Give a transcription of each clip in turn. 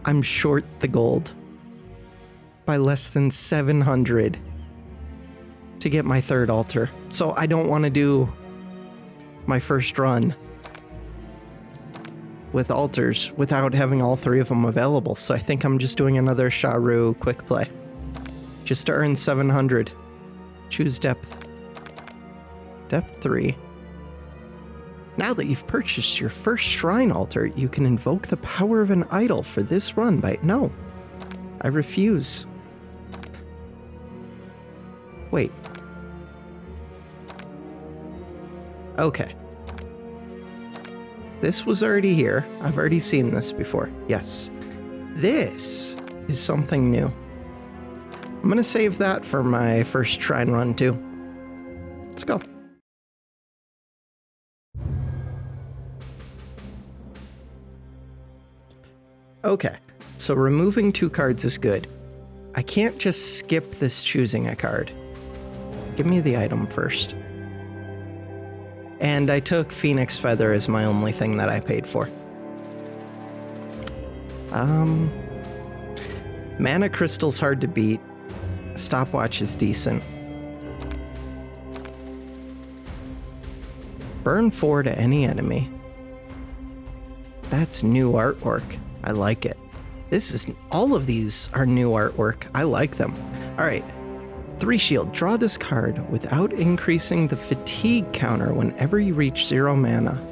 I'm short the gold by less than 700 to get my third altar. So I don't want to do my first run with altars without having all three of them available. So I think I'm just doing another Shah'ru quick play. Just to earn 700. Choose depth. Depth 3. Now that you've purchased your first shrine altar, you can invoke the power of an idol for this run by... No. I refuse. Wait. Okay. This was already here. I've already seen this before. Yes. This is something new. I'm going to save that for my first shrine run too. Let's go. Okay, so removing 2 cards is good. I can't just skip this choosing a card. Give me the item first. And I took Phoenix Feather as my only thing that I paid for. Mana Crystal's hard to beat. Stopwatch is decent. Burn 4 to any enemy. That's new artwork. I like it. All of these are new artwork. I like them. All right. 3 shield. Draw this card without increasing the fatigue counter whenever you reach 0 mana.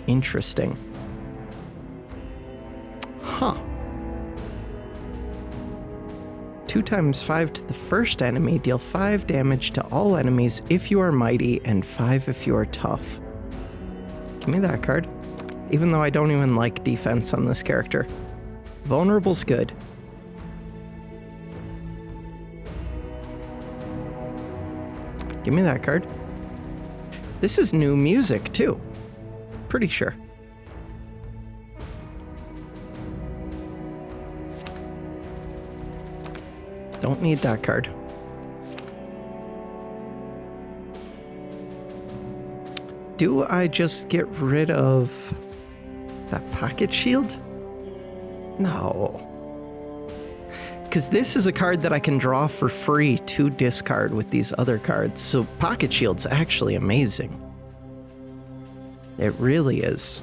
Interesting. Huh. 2 times 5 to the first enemy. Deal 5 damage to all enemies if you are mighty and 5 if you are tough. Give me that card. Even though I don't even like defense on this character. Vulnerable's good. Give me that card. This is new music, too. Pretty sure. Don't need that card. Do I just get rid of that pocket shield? No. Because this is a card that I can draw for free to discard with these other cards. So pocket shield's actually amazing. It really is.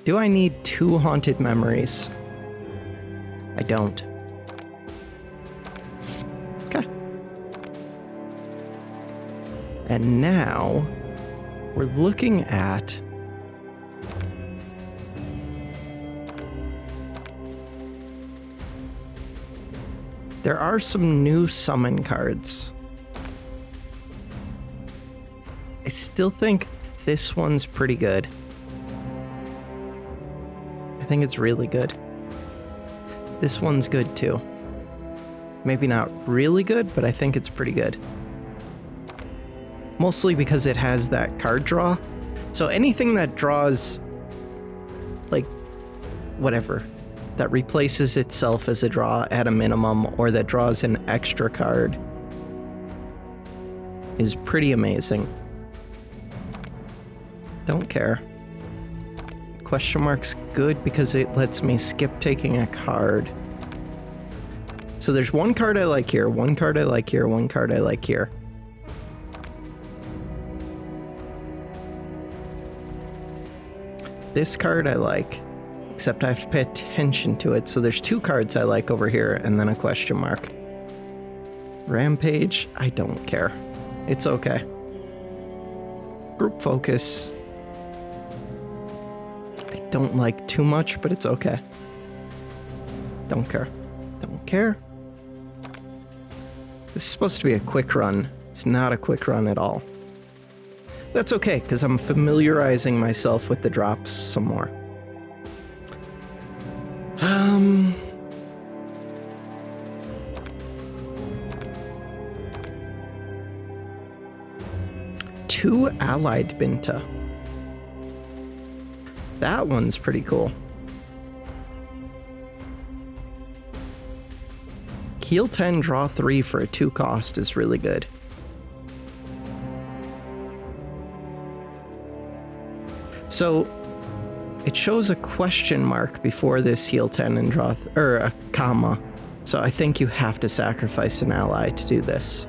Do I need 2 haunted memories? I don't. Okay. And now we're looking at there are some new summon cards. I still think this one's pretty good. I think it's really good. This one's good too. Maybe not really good, but I think it's pretty good. Mostly because it has that card draw. So anything that draws, like, whatever, that replaces itself as a draw at a minimum, or that draws an extra card, is pretty amazing. Don't care. Question mark's good because it lets me skip taking a card. So there's 1 card I like here, 1 card I like here, 1 card I like here. This card I like, except I have to pay attention to it. So there's 2 cards I like over here, and then a question mark. Rampage, I don't care. It's okay. Group Focus, I don't like too much, but it's okay. Don't care. Don't care. This is supposed to be a quick run. It's not a quick run at all. That's okay, because I'm familiarizing myself with the drops some more. 2 Allied Binta. That one's pretty cool. Heal 10, draw 3 for a 2 cost is really good. So It shows a question mark before this heal 10 and draw, or a comma. So I think you have to sacrifice an ally to do this.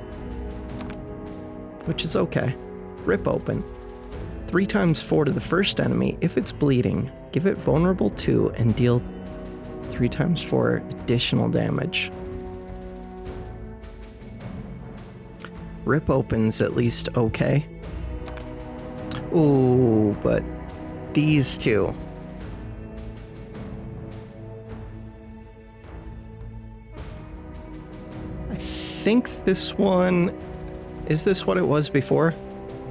Which is okay. Rip open. 3 times 4 to the first enemy. If it's bleeding, give it vulnerable 2 and deal 3 times 4 additional damage. Rip open's at least okay. Ooh, but these two. I think this one... Is this what it was before?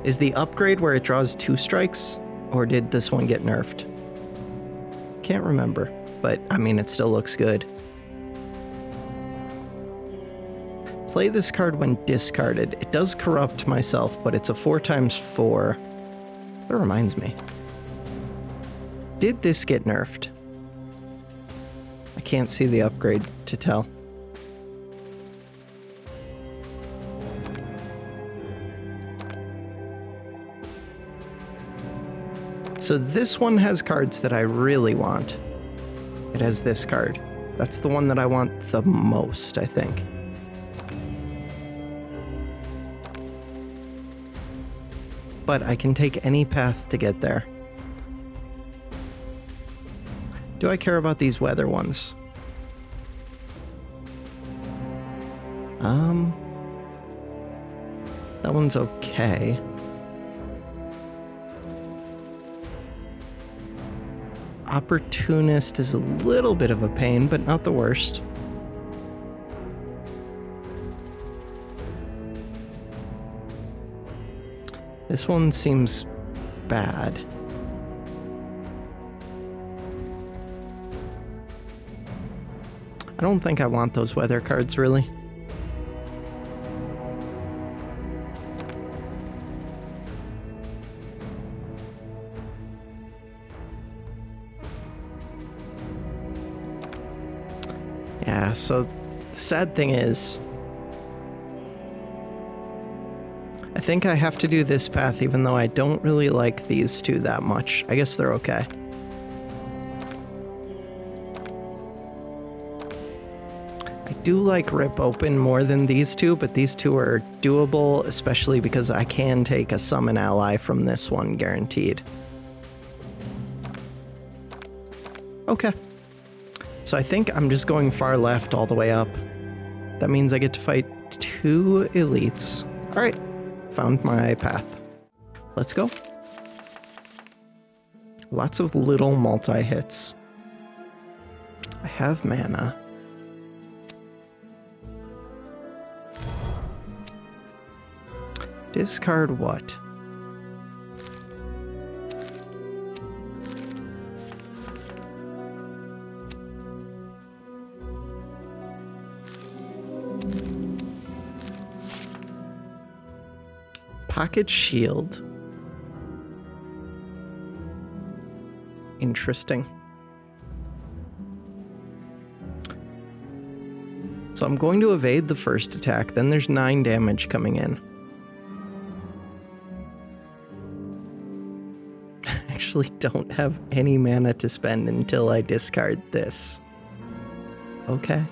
Is the upgrade where it draws 2 strikes? Or did this one get nerfed? Can't remember, but I mean, it still looks good. Play this card when discarded. It does corrupt myself, but it's a 4 times 4. That reminds me. Did this get nerfed? I can't see the upgrade to tell. So this one has cards that I really want. It has this card. That's the one that I want the most, I think. But I can take any path to get there. Do I care about these weather ones? That one's okay. Opportunist is a little bit of a pain, but not the worst. This one seems bad. I don't think I want those weather cards, really. Yeah, so the sad thing is, I think I have to do this path even though I don't really like these two that much. I guess they're okay. I do like Rip Open more than these two, but these two are doable, especially because I can take a summon ally from this one, guaranteed. Okay. So I think I'm just going far left all the way up. That means I get to fight 2 elites. All right. Found my path. Let's go. Lots of little multi-hits. I have mana. Discard what? Pocket shield. Interesting. So I'm going to evade the first attack, then there's 9 damage coming in. I actually don't have any mana to spend until I discard this. Okay.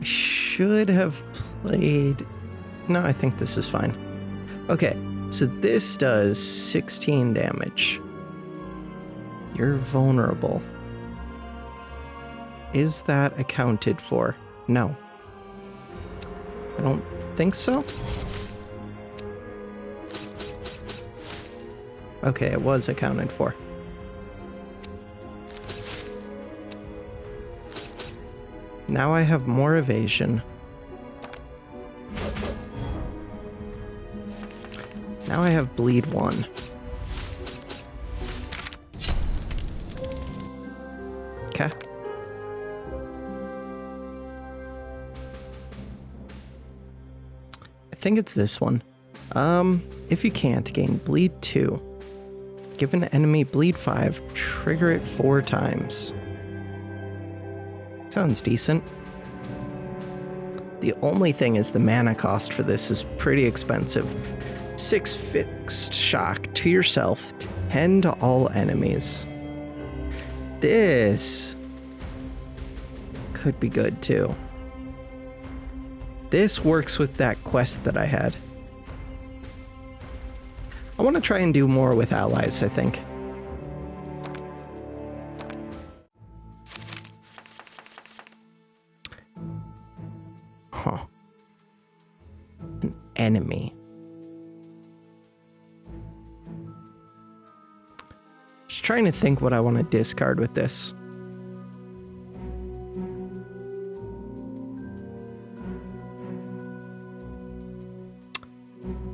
Should have played... No, I think this is fine. Okay, so this does 16 damage. You're vulnerable. Is that accounted for? No. I don't think so. Okay, it was accounted for. Now I have more evasion. Now I have bleed 1. Okay. I think it's this one. If you can't, gain bleed 2. Give an enemy bleed 5, trigger it 4 times. Sounds decent. The only thing is the mana cost for this is pretty expensive. 6 fixed shock to yourself, 10 to all enemies. This could be good too. This works with that quest that I had. I want to try and do more with allies, I think. Huh. An enemy. Just trying to think what I want to discard with this.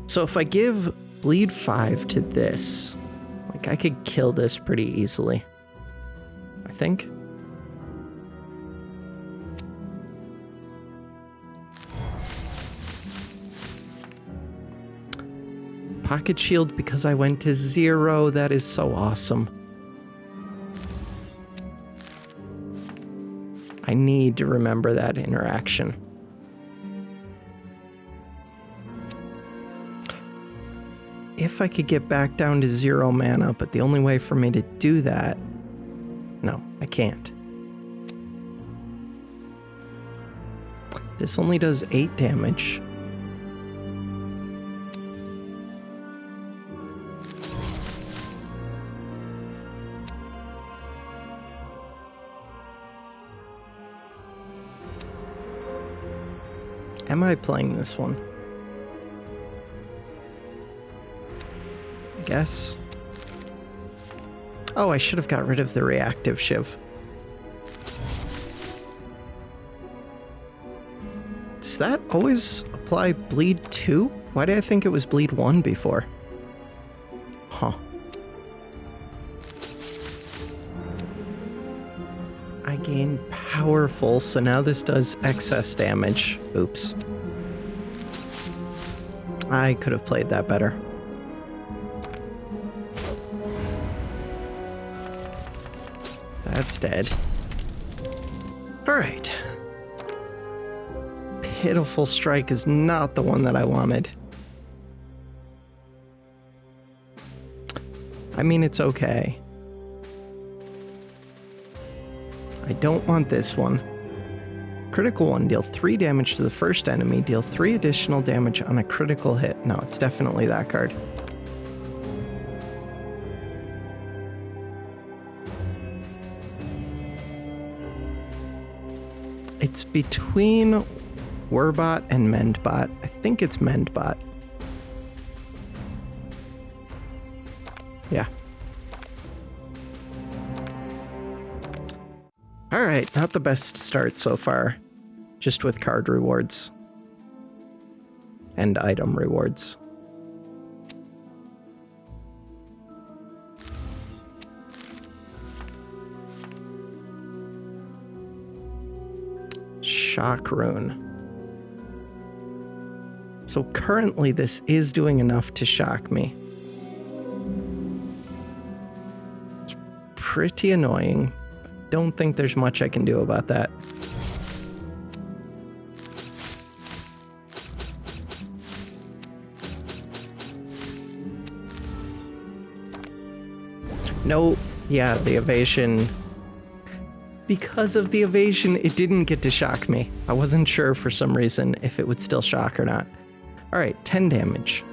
So if I give bleed 5 to this, like I could kill this pretty easily, I think. Pocket shield because I went to 0. That is so awesome. I need to remember that interaction. If I could get back down to 0 mana, but the only way for me to do that... No, I can't. This only does 8 damage. Am I playing this one? I guess. Oh, I should have got rid of the reactive shiv. Does that always apply bleed 2? Why did I think it was bleed 1 before? Huh. I gain powerful, so now this does excess damage. Oops. I could have played that better. That's dead. Alright. Pitiful Strike is not the one that I wanted. I mean, it's okay. I don't want this one. Critical 1, deal 3 damage to the first enemy, deal 3 additional damage on a critical hit. No, it's definitely that card. It's between Werbot and Mendbot. I think it's Mendbot. Yeah. Alright, not the best start so far. Just with card rewards. And item rewards. Shah'ru. So currently this is doing enough to shock me. It's pretty annoying. Don't think there's much I can do about that. No, yeah, the evasion. Because of the evasion, it didn't get to shock me. I wasn't sure for some reason if it would still shock or not. Alright, 10 damage.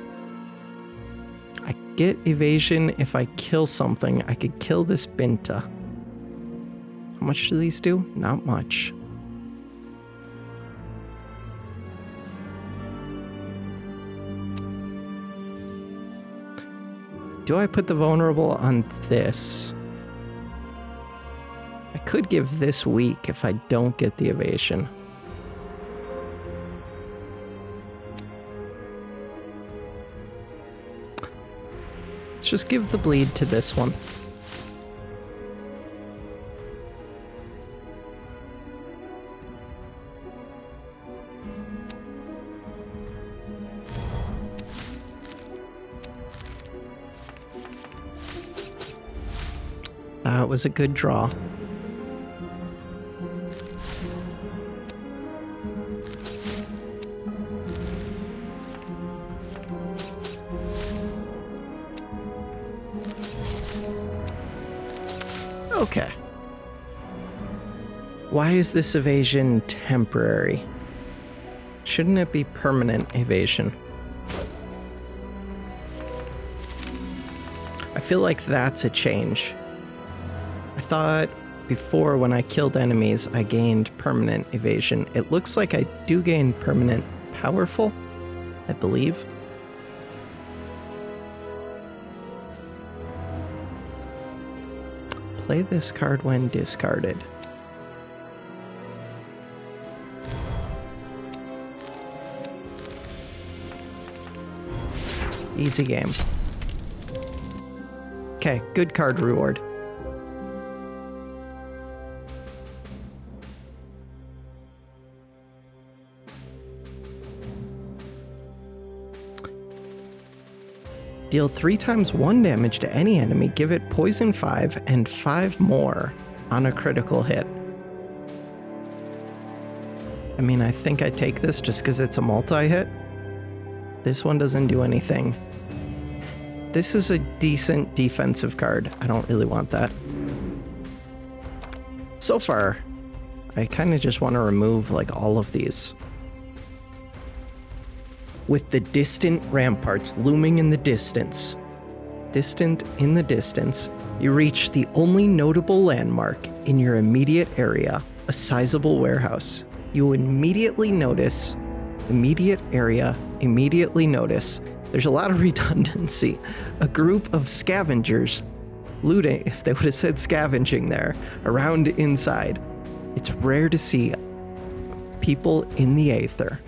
I get evasion if I kill something. I could kill this Binta. How much do these do? Not much. Do I put the vulnerable on this? I could give this weak if I don't get the evasion. Let's just give the bleed to this one. That was a good draw. Okay. Why is this evasion temporary? Shouldn't it be permanent evasion? I feel like that's a change. I thought before when I killed enemies, I gained permanent evasion. It looks like I do gain permanent powerful, I believe. Play this card when discarded. Easy game. Okay, good card reward. Deal 3 times 1 damage to any enemy, give it poison 5 and 5 more on a critical hit. I mean, I think I take this just because it's a multi-hit. This one doesn't do anything. This is a decent defensive card. I don't really want that. So far, I kind of just want to remove like all of these. With the distant ramparts looming in the distance, you reach the only notable landmark in your immediate area, a sizable warehouse. You immediately notice, there's a lot of redundancy. A group of scavengers looting, if they would have said scavenging there, around inside. It's rare to see people in the aether.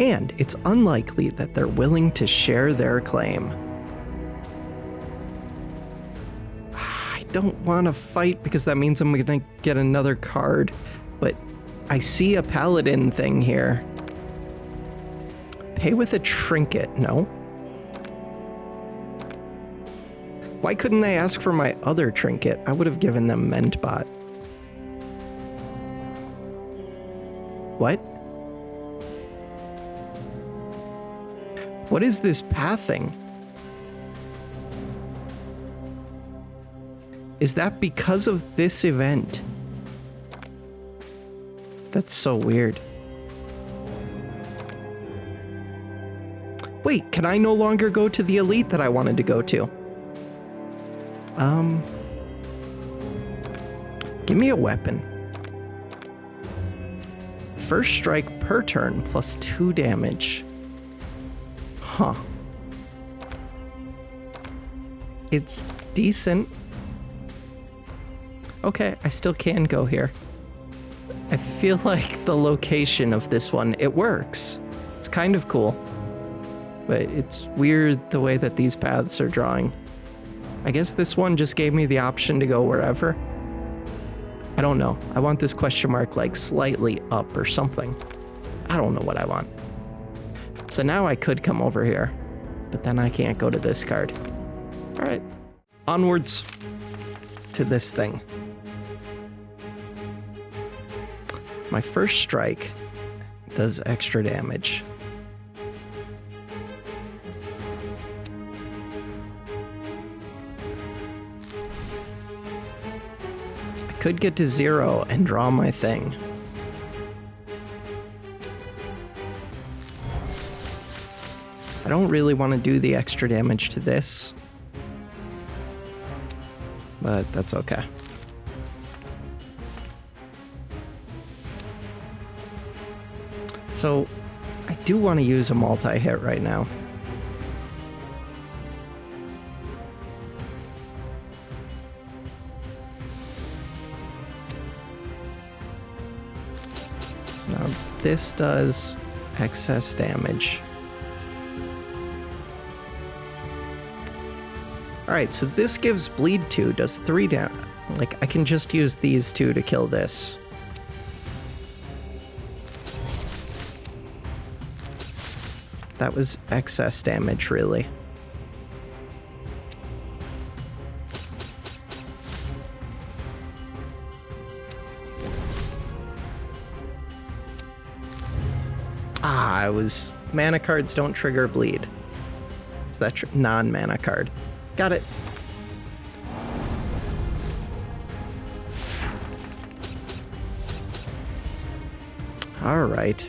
And it's unlikely that they're willing to share their claim. I don't want to fight because that means I'm going to get another card, but I see a paladin thing here. Pay with a trinket, no? Why couldn't they ask for my other trinket? I would have given them Mendbot. What? What is this pathing? Is that because of this event? That's so weird. Wait, can I no longer go to the elite that I wanted to go to? Give me a weapon. First strike per turn plus 2 damage. Huh. It's decent. Okay, I still can go here. I feel like the location of this one, it works. It's kind of cool. But it's weird the way that these paths are drawing. I guess this one just gave me the option to go wherever. I don't know. I want this question mark like slightly up or something. I don't know what I want. So now I could come over here, but then I can't go to this card. All right, onwards to this thing. My first strike does extra damage. I could get to 0 and draw my thing. I don't really want to do the extra damage to this, but that's okay. So I do want to use a multi-hit right now. So now this does excess damage. Alright, so this gives bleed 2, does 3 damage. Like, I can just use these 2 to kill this. That was excess damage, really. Ah, I was... Mana cards don't trigger bleed. Is that non-mana card? Got it. All right.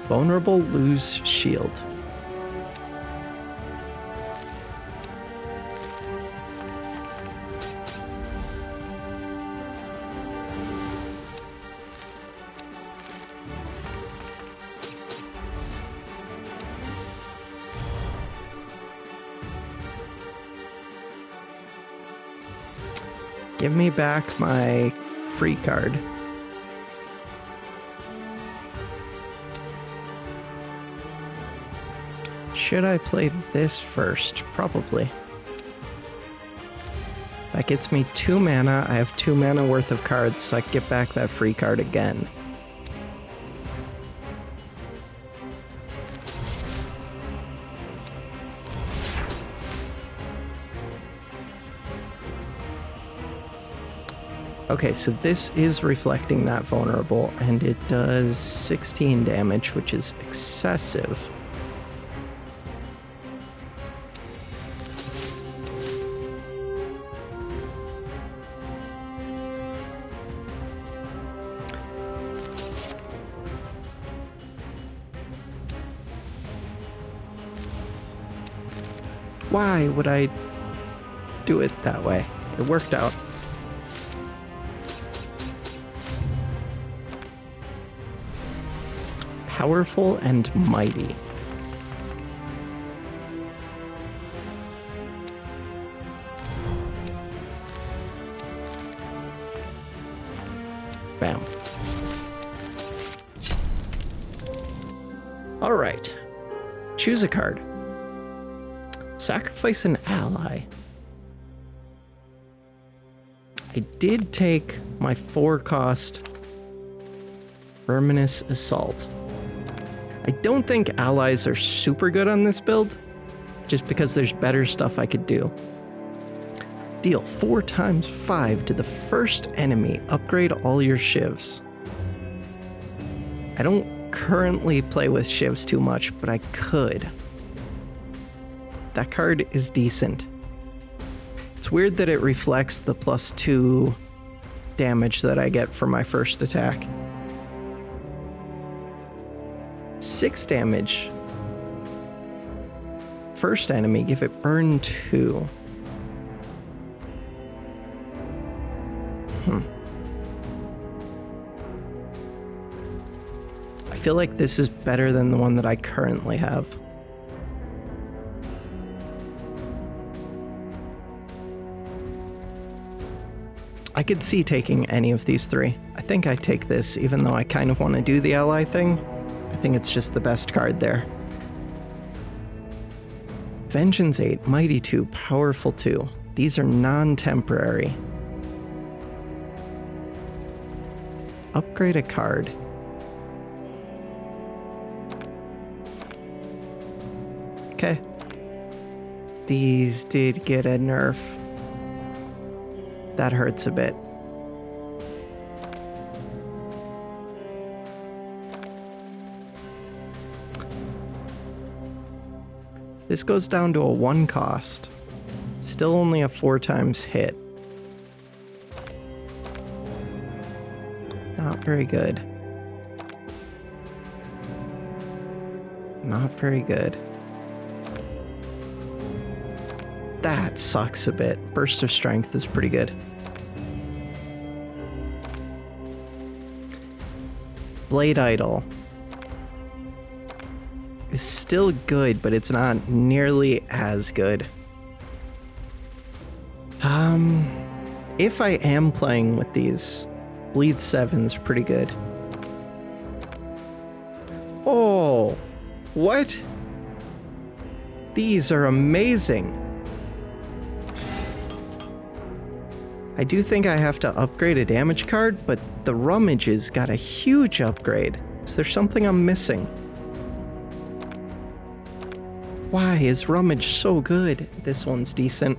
Vulnerable, lose shield. Give me back my free card. Should I play this first? Probably. That gets me 2 mana. I have 2 mana worth of cards, so I can get back that free card again. Okay, so this is reflecting that vulnerable, and it does 16 damage, which is excessive. Why would I do it that way? It worked out. Powerful and mighty. Bam. All right. Choose a card. Sacrifice an ally. I did take my 4-cost Verminous Assault. I don't think allies are super good on this build, just because there's better stuff I could do. Deal 4 times 5 to the first enemy. Upgrade all your shivs. I don't currently play with shivs too much, but I could. That card is decent. It's weird that it reflects the +2 damage that I get for my first attack. 6 damage. First enemy, give it burn 2. I feel like this is better than the one that I currently have. I could see taking any of these 3. I think I take this, even though I kind of want to do the ally thing. I think it's just the best card there. Vengeance 8, Mighty 2, Powerful 2. These are non-temporary. Upgrade a card. Okay. These did get a nerf. That hurts a bit. This goes down to a 1 cost. It's still only a 4 times hit. Not very good. Not very good. That sucks a bit. Burst of Strength is pretty good. Blade Idol is still good, but it's not nearly as good. If I am playing with these, Bleed 7's pretty good. Oh, what? These are amazing. I do think I have to upgrade a damage card, but the Rummage's got a huge upgrade. Is there something I'm missing? Why is Rummage so good? This one's decent.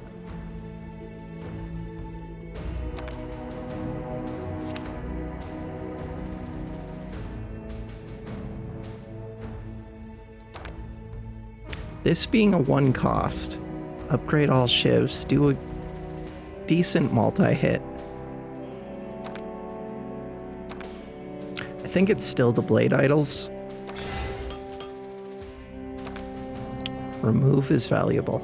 This being a 1 cost, upgrade all shivs, do a decent multi-hit. I think it's still the Blade Idols. Remove is valuable.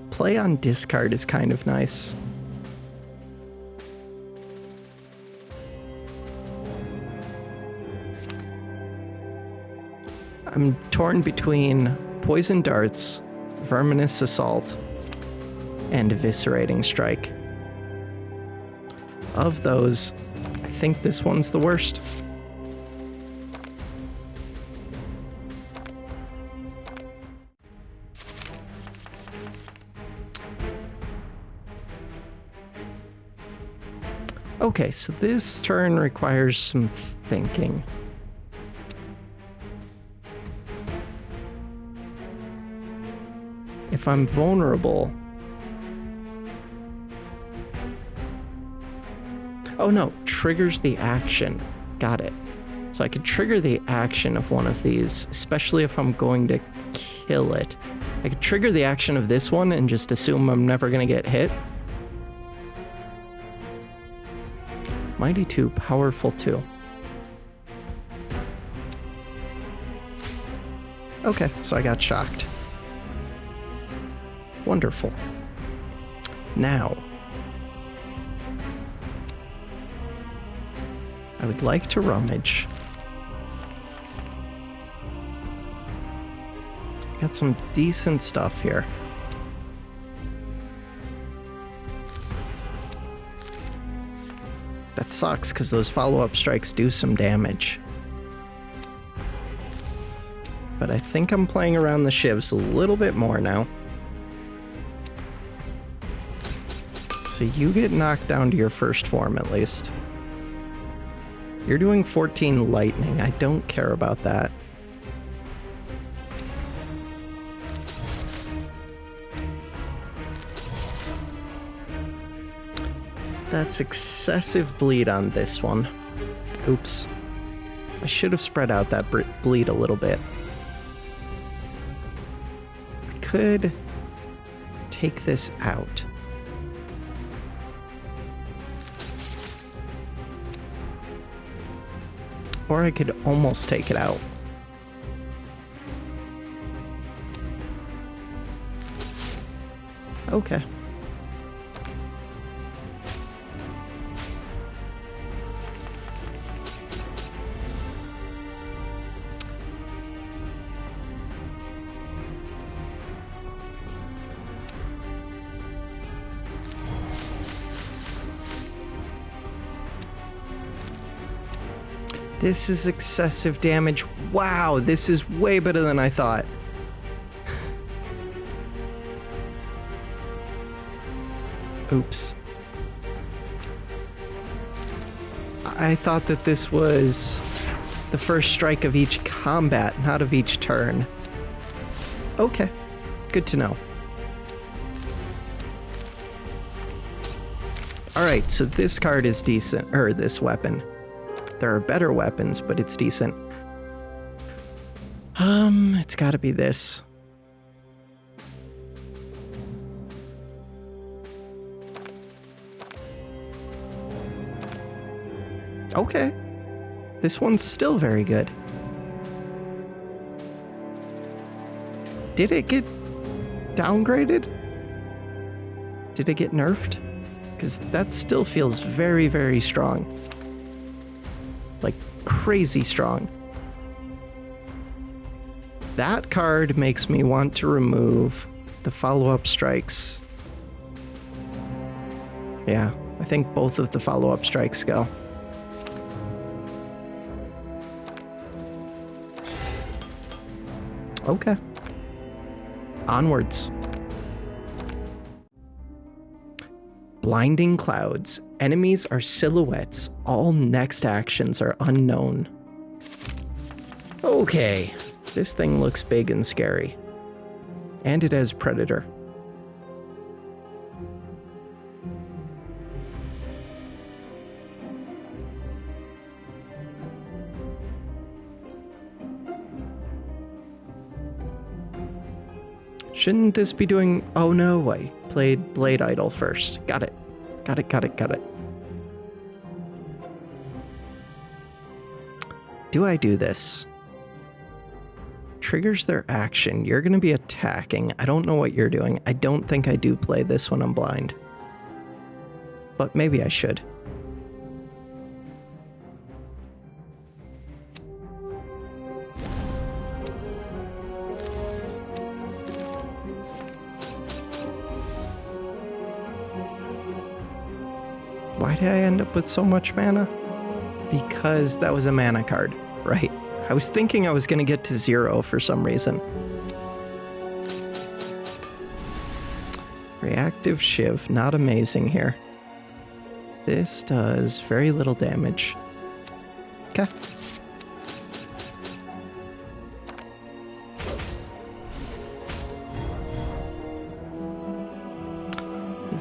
Play on discard is kind of nice. I'm torn between Poison Darts, Verminous Assault, and Eviscerating Strike. Of those, I think this one's the worst. Okay, so this turn requires some thinking. If I'm vulnerable... Oh no, triggers the action. Got it. So I could trigger the action of one of these, especially if I'm going to kill it. I could trigger the action of this one and just assume I'm never going to get hit. Mighty 2, powerful 2. Okay, so I got shocked. Wonderful. Now, I would like to rummage. Got some decent stuff here. That sucks, because those follow-up strikes do some damage. But I think I'm playing around the shivs a little bit more now. So you get knocked down to your first form, at least. You're doing 14 lightning. I don't care about that. That's excessive bleed on this one. Oops. I should have spread out that bleed a little bit. I could take this out. Or I could almost take it out. Okay. This is excessive damage. Wow, this is way better than I thought. Oops. I thought that this was the first strike of each combat, not of each turn. Okay, good to know. Alright, so this card is decent, or this weapon. There are better weapons, but it's decent. It's gotta be this. Okay. This one's still very good. Did it get downgraded? Did it get nerfed? Because that still feels very, very strong. Like, crazy strong. That card makes me want to remove the follow-up strikes. Yeah, I think both of the follow-up strikes go. Okay. Onwards. Blinding clouds. Enemies are silhouettes. All next actions are unknown. Okay. This thing looks big and scary. And it has Predator. Shouldn't this be doing... Oh no, I played Blade Idol first. Got it. Got it. Do I do this? Triggers their action. You're going to be attacking. I don't know what you're doing. I don't think I do play this when I'm blind. But maybe I should. Why did I end up with so much mana? Because that was a mana card, right? I was thinking I was going to get to 0 for some reason. Reactive Shiv, not amazing here. This does very little damage. Okay.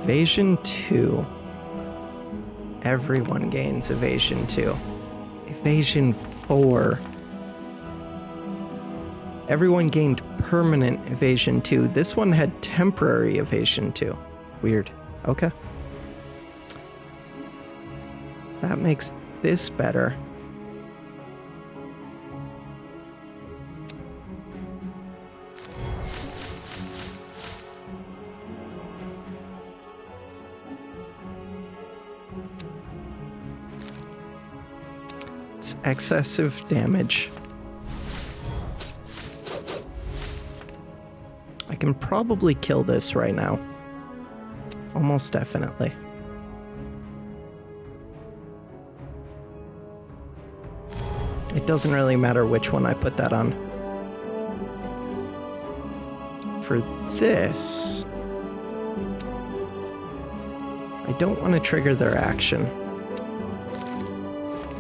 Evasion 2. Everyone gains Evasion 2. Evasion 4. Everyone gained permanent Evasion 2. This one had temporary Evasion 2. Weird. Okay. That makes this better. It's excessive damage. I can probably kill this right now. Almost definitely. It doesn't really matter which one I put that on. For this, I don't want to trigger their action.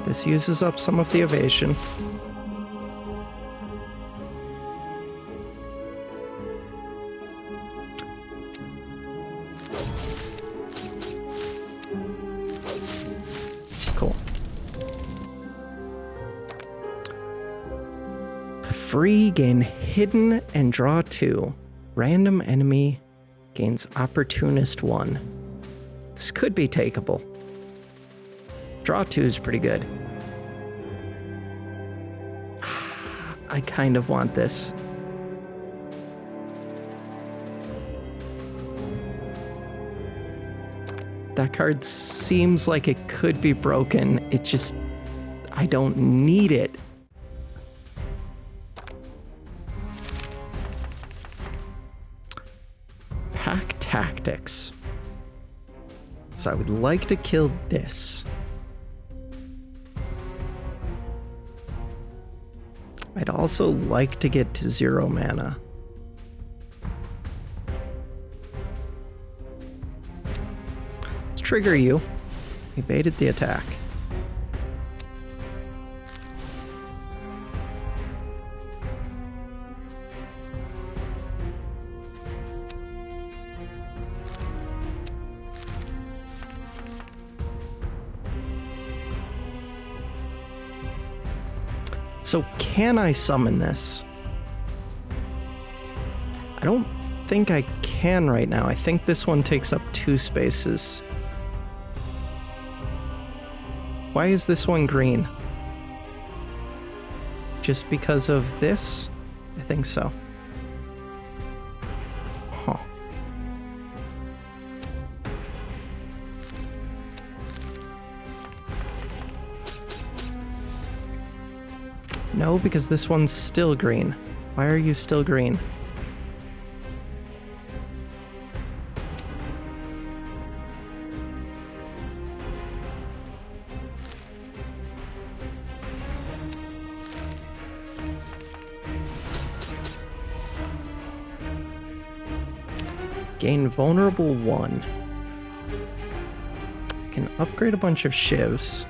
This uses up some of the evasion. Cool. Free, gain hidden and draw 2. Random enemy gains opportunist 1. This could be takeable. Draw 2 is pretty good. I kind of want this. That card seems like it could be broken. It just... I don't need it. Pack Tactics. So I would like to kill this. I'd also like to get to 0 mana. Let's trigger you. Evaded the attack. So can I summon this? I don't think I can right now. I think this one takes up 2 spaces. Why is this one green? Just because of this? I think so. Huh. No, because this one's still green. Why are you still green? Gain vulnerable 1. Can upgrade a bunch of shivs.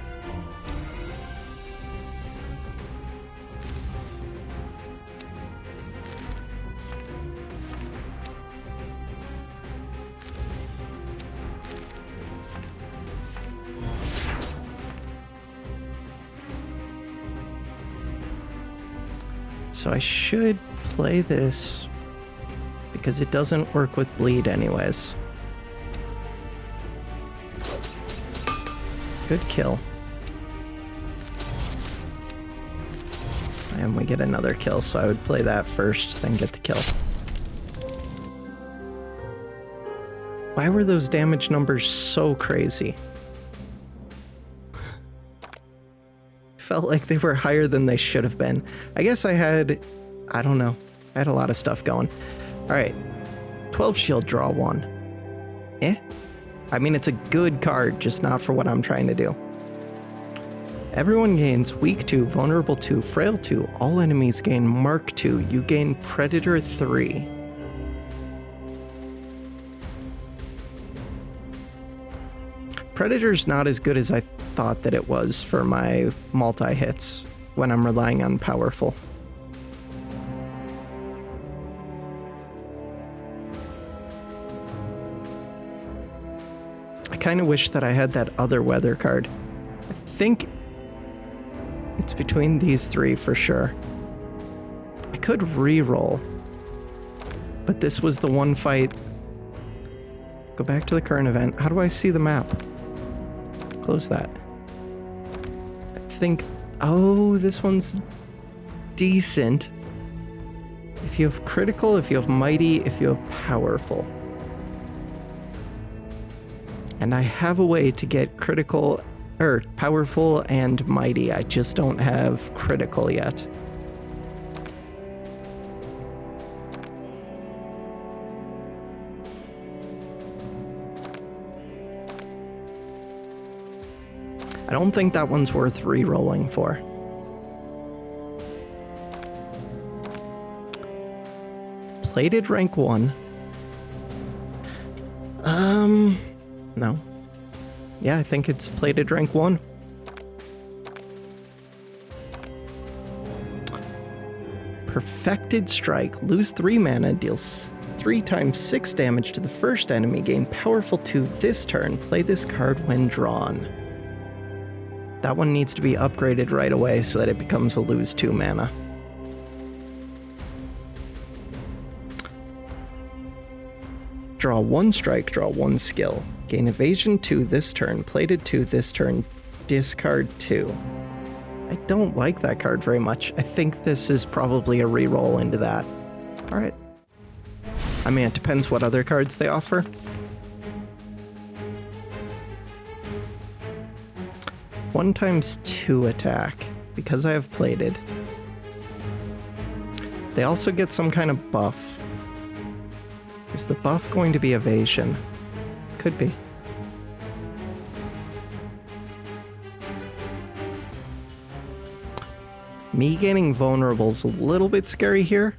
So I should play this because it doesn't work with bleed anyways. Good kill. And we get another kill, so I would play that first, then get the kill. Why were those damage numbers so crazy? Felt like they were higher than they should have been. I guess I don't know. I had a lot of stuff going. Alright. 12 shield, draw 1. Eh? I mean, it's a good card, just not for what I'm trying to do. Everyone gains weak 2, vulnerable 2, frail 2. All enemies gain mark 2. You gain predator 3. Predator's not as good as I thought that it was for my multi-hits when I'm relying on powerful. I kind of wish that I had that other weather card. I think it's between these three for sure. I could re-roll, but this was the one fight. Go back to the current event. How do I see the map? Close that. I think, oh, this one's decent. If you have critical, if you have mighty, if you have powerful. And I have a way to get critical, or powerful and mighty. I just don't have critical yet. I don't think that one's worth re-rolling for. Plated rank 1. No. Yeah, I think it's plated rank 1. Perfected Strike. Lose 3 mana, deals 3 times 6 damage to the first enemy. Gain powerful 2 this turn. Play this card when drawn. That one needs to be upgraded right away so that it becomes a lose 2 mana. Draw 1 strike, draw 1 skill. Gain evasion 2 this turn, plated 2 this turn, discard 2. I don't like that card very much. I think this is probably a reroll into that. Alright. I mean, it depends what other cards they offer. One times 2 attack, because I have plated. They also get some kind of buff. Is the buff going to be evasion? Could be. Me gaining vulnerable's a little bit scary here.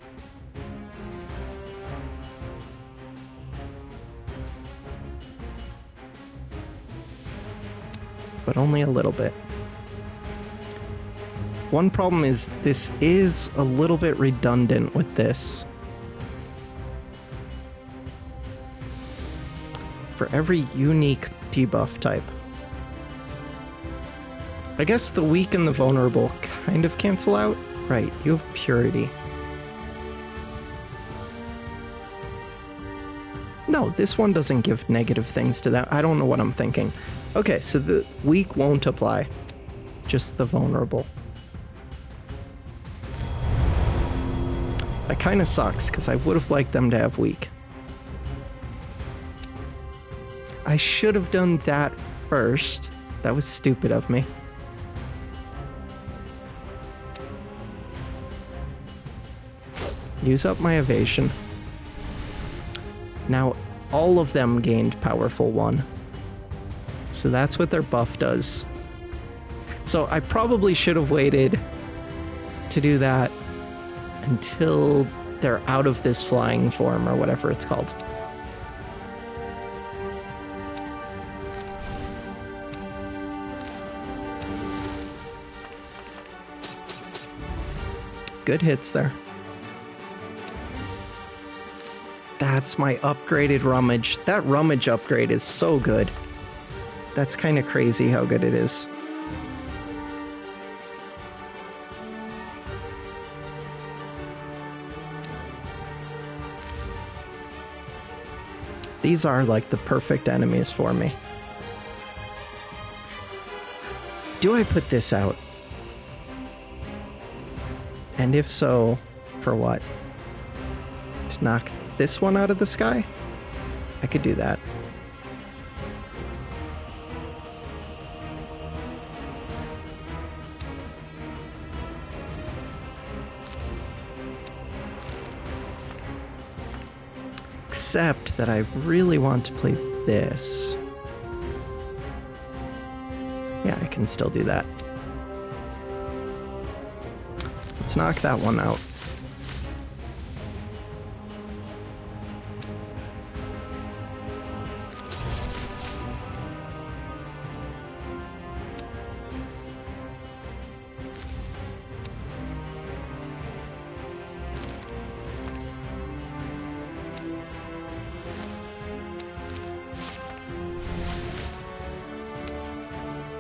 But only a little bit. One problem is this is a little bit redundant with this. For every unique debuff type. I guess the weak and the vulnerable kind of cancel out. Right, you have purity. No, this one doesn't give negative things to that. I don't know what I'm thinking. Okay, so the weak won't apply. Just the vulnerable. That kind of sucks, because I would have liked them to have weak. I should have done that first. That was stupid of me. Use up my evasion. Now, all of them gained powerful 1. So that's what their buff does. So I probably should have waited to do that until they're out of this flying form or whatever it's called. Good hits there. That's my upgraded rummage. That rummage upgrade is so good. That's kind of crazy how good it is. These are like the perfect enemies for me. Do I put this out? And if so, for what? To knock this one out of the sky? I could do that. Except that I really want to play this. Yeah, I can still do that. Let's knock that one out.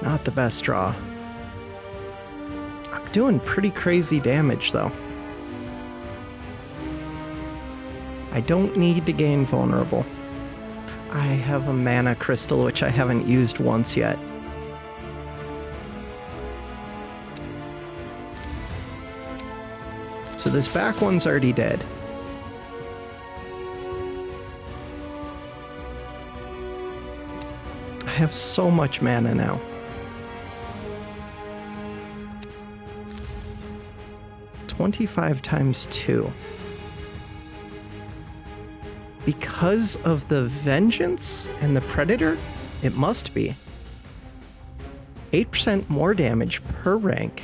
Not the best draw. I'm doing pretty crazy damage, though. I don't need to gain vulnerable. I have a mana crystal, which I haven't used once yet. So this back one's already dead. I have so much mana now. $25 times 2. Because of the Vengeance and the Predator, it must be. 8% more damage per rank.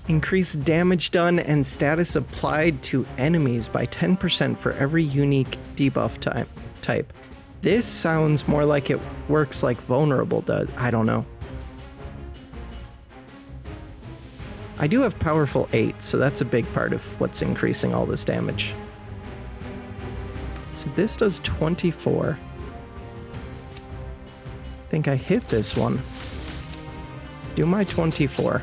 Increase damage done and status applied to enemies by 10% for every unique debuff type. This sounds more like it works like Vulnerable does. I don't know. I do have Powerful 8, so that's a big part of what's increasing all this damage. So this does 24. I think I hit this one. Do my 24.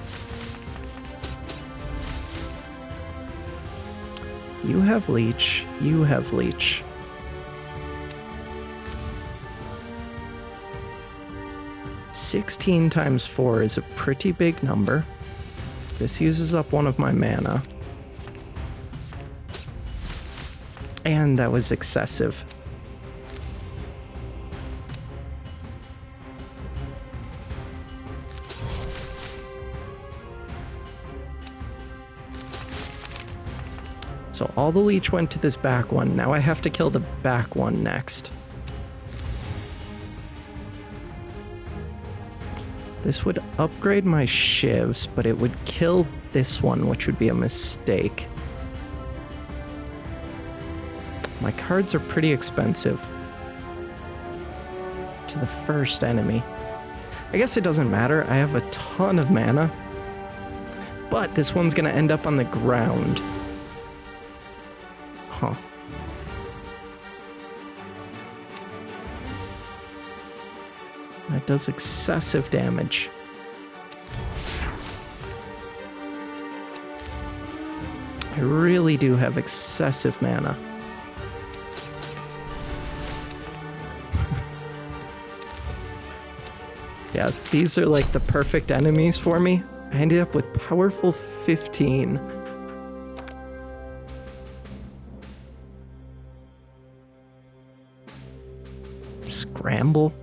You have Leech. You have Leech. $16 times 4 is a pretty big number. This uses up one of my mana. And that was excessive. So all the leech went to this back one. Now I have to kill the back one next. This would upgrade my shivs, but it would kill this one, which would be a mistake. My cards are pretty expensive. To the first enemy. I guess it doesn't matter. I have a ton of mana. But this one's gonna end up on the ground. Huh. That does excessive damage. I really do have excessive mana. Yeah, these are like the perfect enemies for me. I ended up with Powerful 15. Scramble.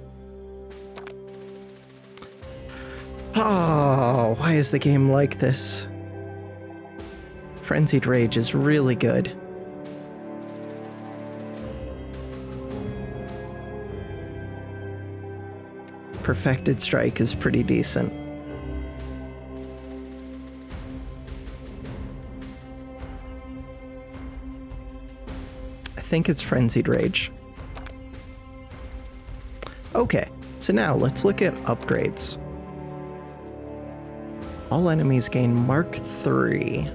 Oh, why is the game like this? Frenzied Rage is really good. Perfected Strike is pretty decent. I think it's Frenzied Rage. Okay, so now let's look at upgrades. All enemies gain Mark 3.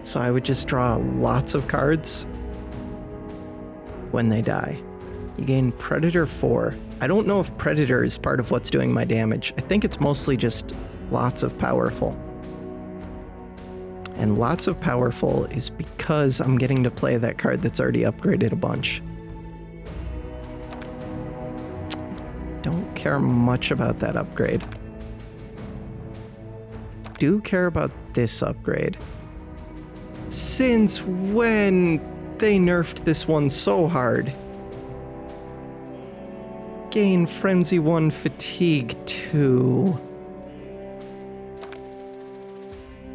So I would just draw lots of cards when they die. You gain Predator 4. I don't know if Predator is part of what's doing my damage. I think it's mostly just lots of powerful. And lots of powerful is because I'm getting to play that card that's already upgraded a bunch. Don't care much about that upgrade. Do care about this upgrade. Since when they nerfed this one so hard? Gain Frenzy 1, Fatigue 2.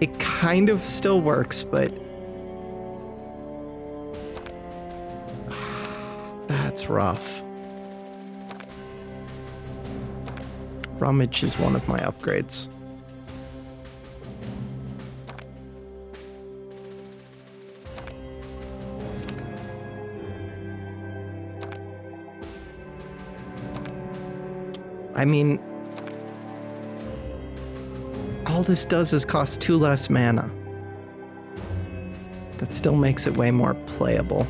It kind of still works, but that's rough. Rummage is one of my upgrades. I mean, all this does is cost 2 less mana. That still makes it way more playable.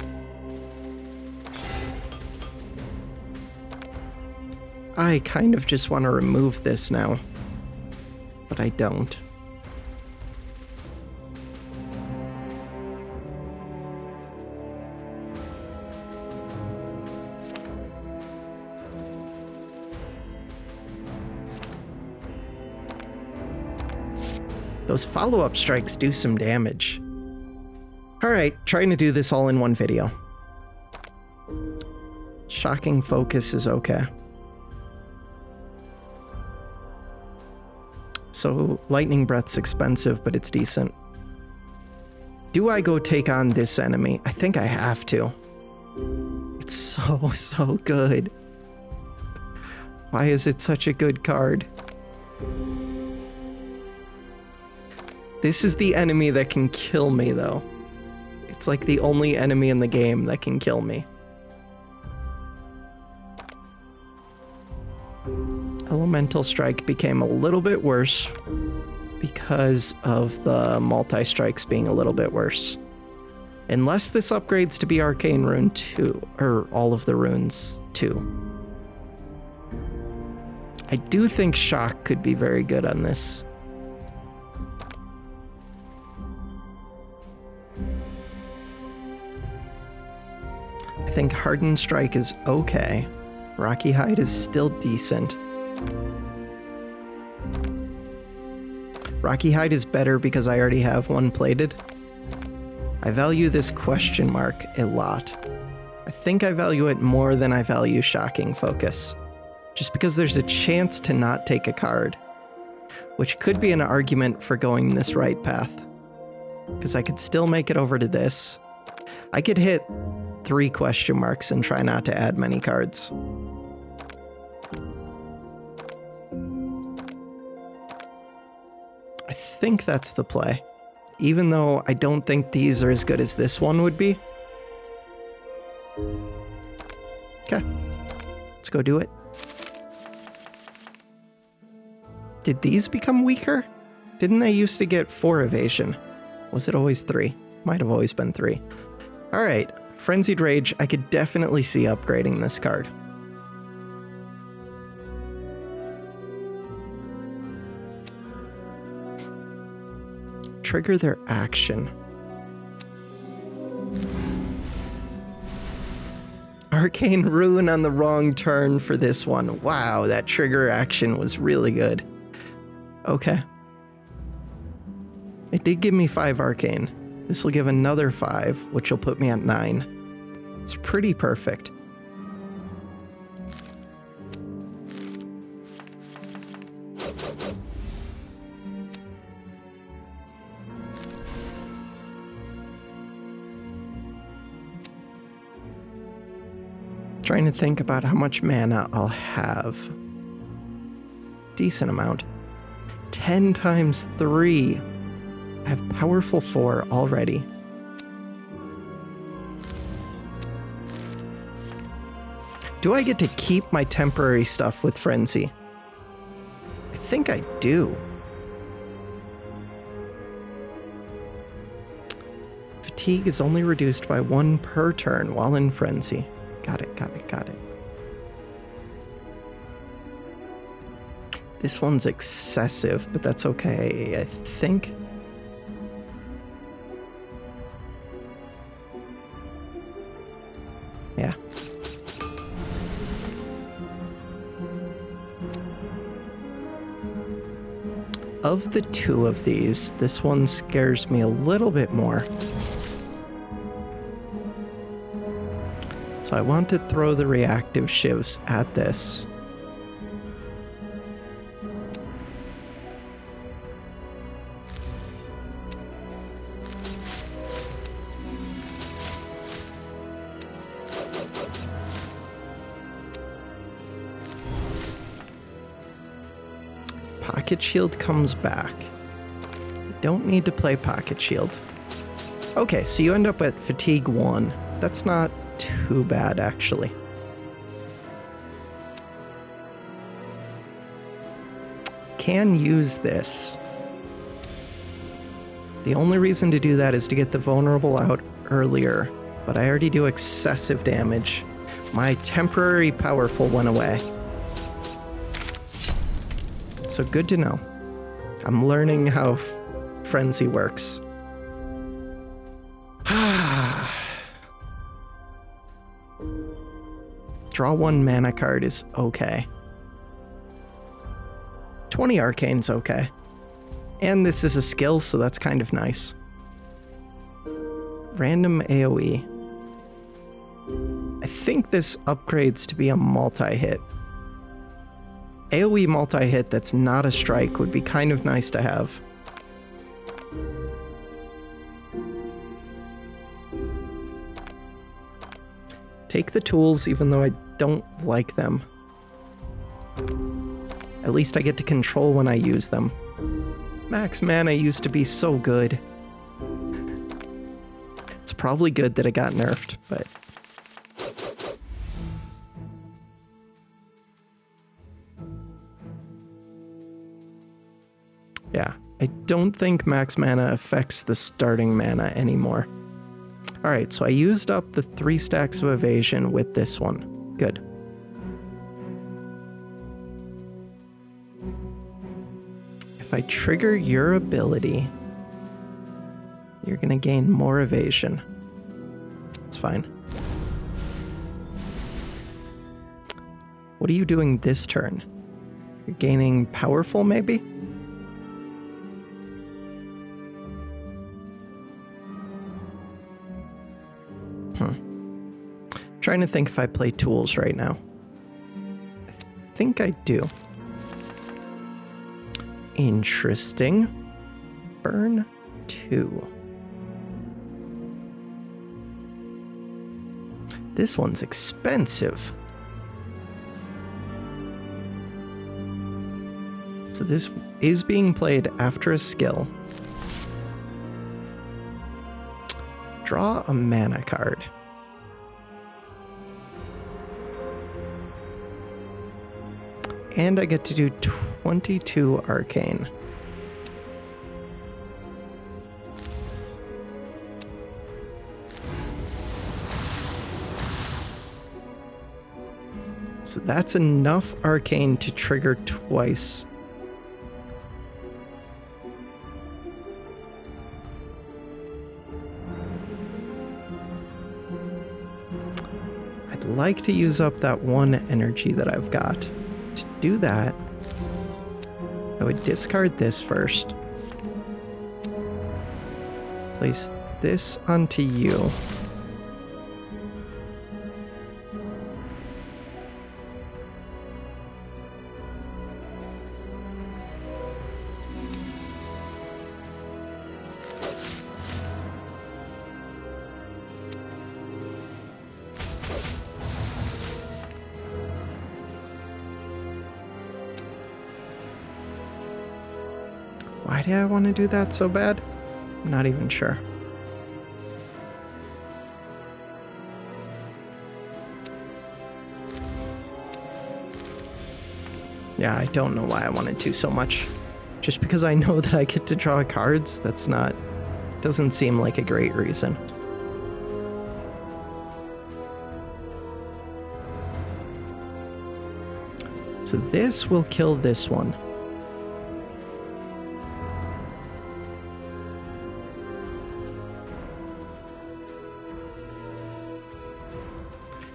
I kind of just want to remove this now, but I don't. Those follow-up strikes do some damage. Alright, trying to do this all in one video. Shocking Focus is okay. So, Lightning Breath's expensive, but it's decent. Do I go take on this enemy? I think I have to. It's so good. Why is it such a good card? This is the enemy that can kill me, though. It's like the only enemy in the game that can kill me. Elemental Strike became a little bit worse because of the multi-strikes being a little bit worse. Unless this upgrades to be Arcane Rune 2, or all of the runes 2. I do think Shock could be very good on this. I think Hardened Strike is okay. Rocky Hide is still decent. Rocky Hide is better because I already have one plated. I value this question mark a lot. I think I value it more than I value Shocking Focus. Just because there's a chance to not take a card. Which could be an argument for going this right path. Because I could still make it over to this. I could hit 3 question marks and try not to add many cards. I think that's the play. Even though I don't think these are as good as this one would be. Okay. Let's go do it. Did these become weaker? Didn't they used to get 4 evasion? Was it always 3? Might have always been 3. Alright. Frenzied Rage, I could definitely see upgrading this card. Trigger their action. Arcane Rune on the wrong turn for this one. Wow, that trigger action was really good. Okay. It did give me 5 Arcane. This will give another 5, which will put me at 9. It's pretty perfect. Trying to think about how much mana I'll have. Decent amount. 10 times 3. I have powerful 4 already. Do I get to keep my temporary stuff with Frenzy? I think I do. Fatigue is only reduced by 1 per turn while in Frenzy. Got it. This one's excessive, but that's okay, I think. of the two of these, this one scares me a little bit more. So I want to throw the reactive shivs at this. Pocket shield comes back. Don't need to play pocket shield. Okay, so you end up at fatigue 1. That's not too bad, actually. Can use this. The only reason to do that is to get the vulnerable out earlier, but I already do excessive damage. My temporary powerful went away. So good to know. I'm learning how Frenzy works. Draw 1 mana card is okay. 20 Arcane's okay. And this is a skill, so that's kind of nice. Random AoE. I think this upgrades to be a multi-hit. AoE multi-hit that's not a strike would be kind of nice to have. Take the tools, even though I don't like them. At least I get to control when I use them. Max mana used to be so good. It's probably good that it got nerfed, but... yeah, I don't think max mana affects the starting mana anymore. Alright, so I used up the 3 stacks of evasion with this one. Good. If I trigger your ability, you're gonna gain more evasion. It's fine. What are you doing this turn? You're gaining powerful, maybe? Trying to think if I play tools right now. I think I do. Interesting. Burn 2. This one's expensive. So this is being played after a skill. Draw a mana card. And I get to do 22 Arcane. So that's enough Arcane to trigger twice. I'd like to use up that 1 energy that I've got. To do that, I would discard this first. Place this onto you. Why do I want to do that so bad? I'm not even sure. Yeah, I don't know why I wanted to so much. Just because I know that I get to draw cards, doesn't seem like a great reason. So this will kill this one.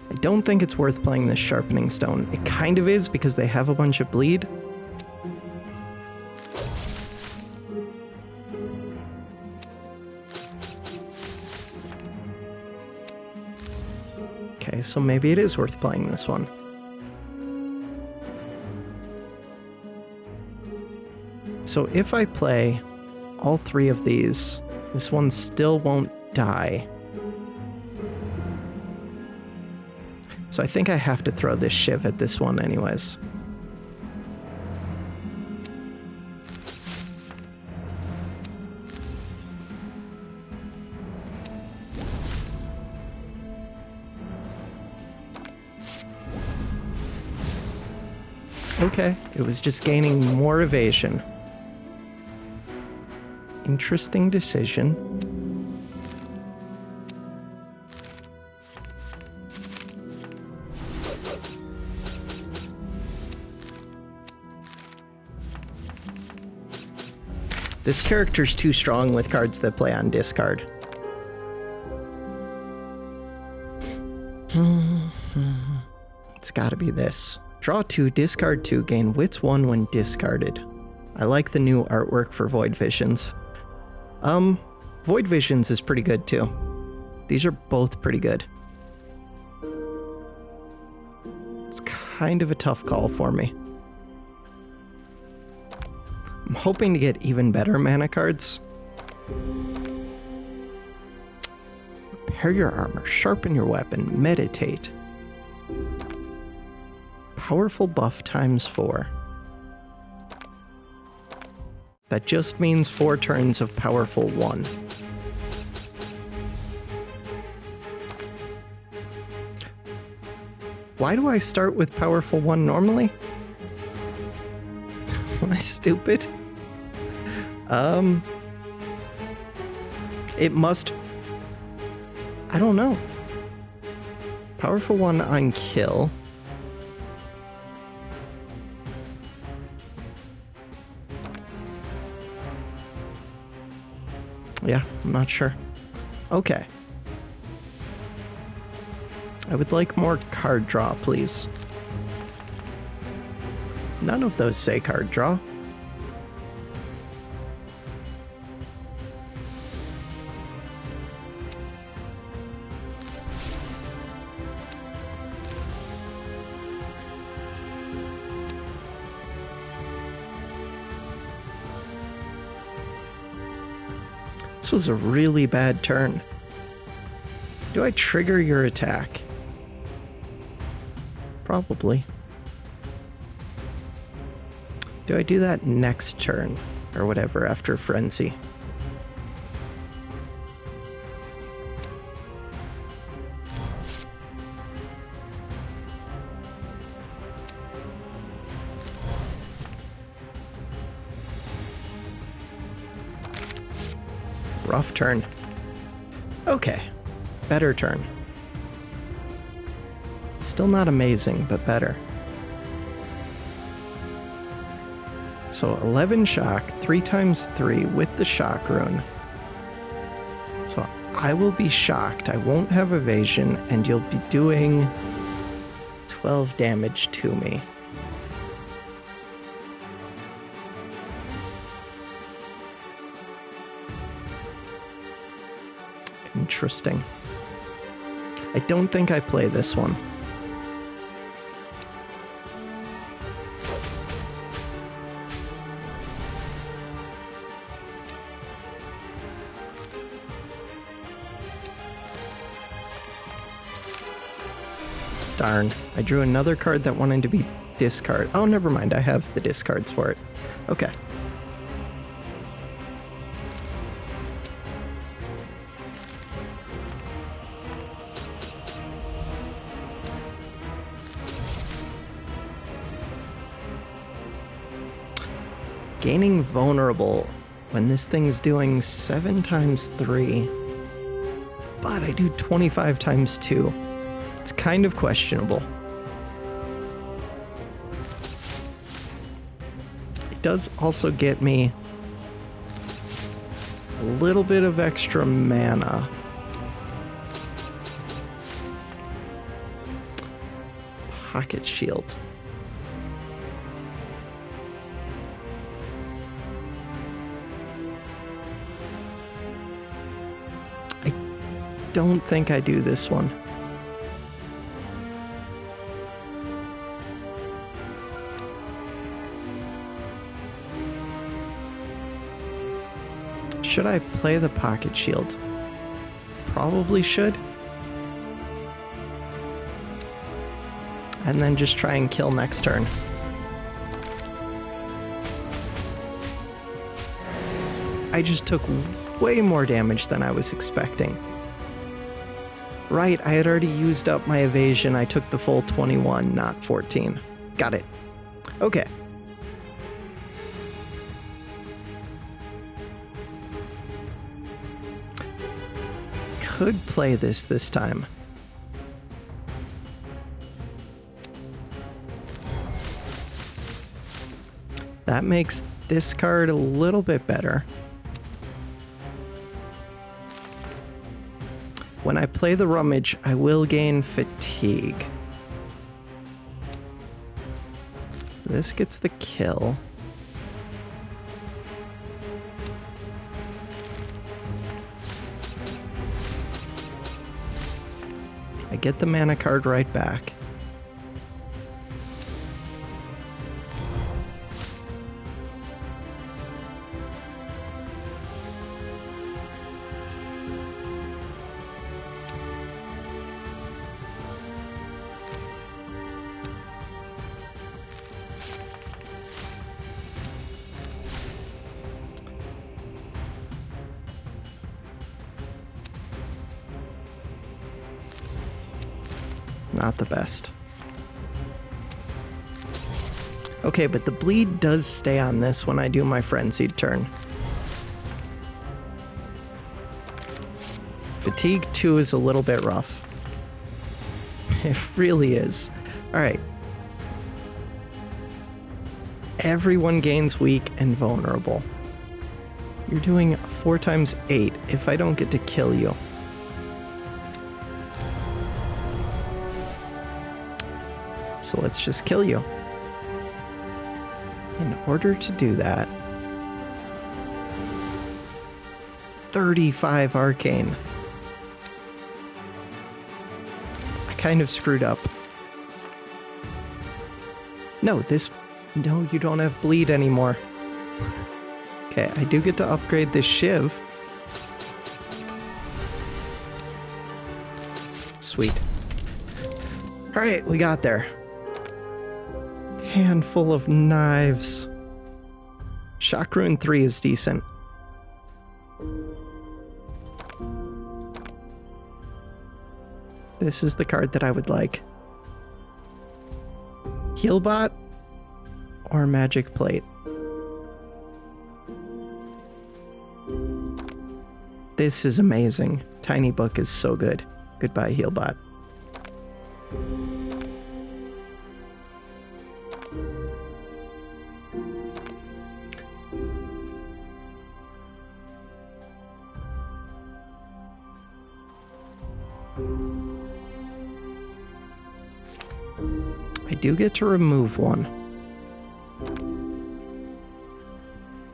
I don't think it's worth playing this Sharpening Stone. It kind of is because they have a bunch of bleed. so maybe it is worth playing this one. So if I play all 3 of these, this one still won't die. So I think I have to throw this shiv at this one anyways. Okay, it was just gaining more evasion. Interesting decision. This character's too strong with cards that play on discard. It's gotta be this. Draw 2, discard 2, gain wits 1 when discarded. I like the new artwork for Void Visions. Void Visions is pretty good too. These are both pretty good. It's kind of a tough call for me. I'm hoping to get even better mana cards. Repair your armor, sharpen your weapon, meditate. Powerful buff times 4. That just means 4 turns of powerful 1. Why do I start with powerful 1 normally? Am I stupid? It must... I don't know. Powerful 1 on kill. Yeah, I'm not sure. Okay. I would like more card draw, please. None of those say card draw. This was a really bad turn. Do I trigger your attack? Probably. Do I do that next turn? Or whatever, after Frenzy? Rough turn. Okay. Better turn. Still not amazing, but better. So 11 shock, 3 times 3 with the shock rune. So I will be shocked. I won't have evasion, and you'll be doing 12 damage to me. Interesting. I don't think I play this one. Darn. I drew another card that wanted to be discard. Oh, never mind. I have the discards for it. Okay. Gaining vulnerable when this thing's doing 7 times 3. But I do 25 times 2. It's kind of questionable. It does also get me a little bit of extra mana. Pocket shield. I don't think I do this one. Should I play the pocket shield? Probably should. And then just try and kill next turn. I just took way more damage than I was expecting. Right, I had already used up my evasion. I took the full 21, not 14. Got it. Okay. Could play this time. That makes this card a little bit better. When I play the Rummage, I will gain Fatigue. This gets the kill. I get the mana card right back. Not the best. Okay, but the bleed does stay on this when I do my frenzied turn. Fatigue 2 is a little bit rough. It really is. Alright. Everyone gains weak and vulnerable. You're doing 4 times 8 if I don't get to kill you. So let's just kill you. In order to do that, 35 arcane. I kind of screwed up. No, you don't have bleed anymore. Okay, I do get to upgrade this shiv. Sweet. Alright, we got there. Handful of knives. Shah'ru 3 is decent. This is the card that I would like. Healbot or Magic Plate? This is amazing. Tiny Book is so good. Goodbye, Healbot. I do get to remove one.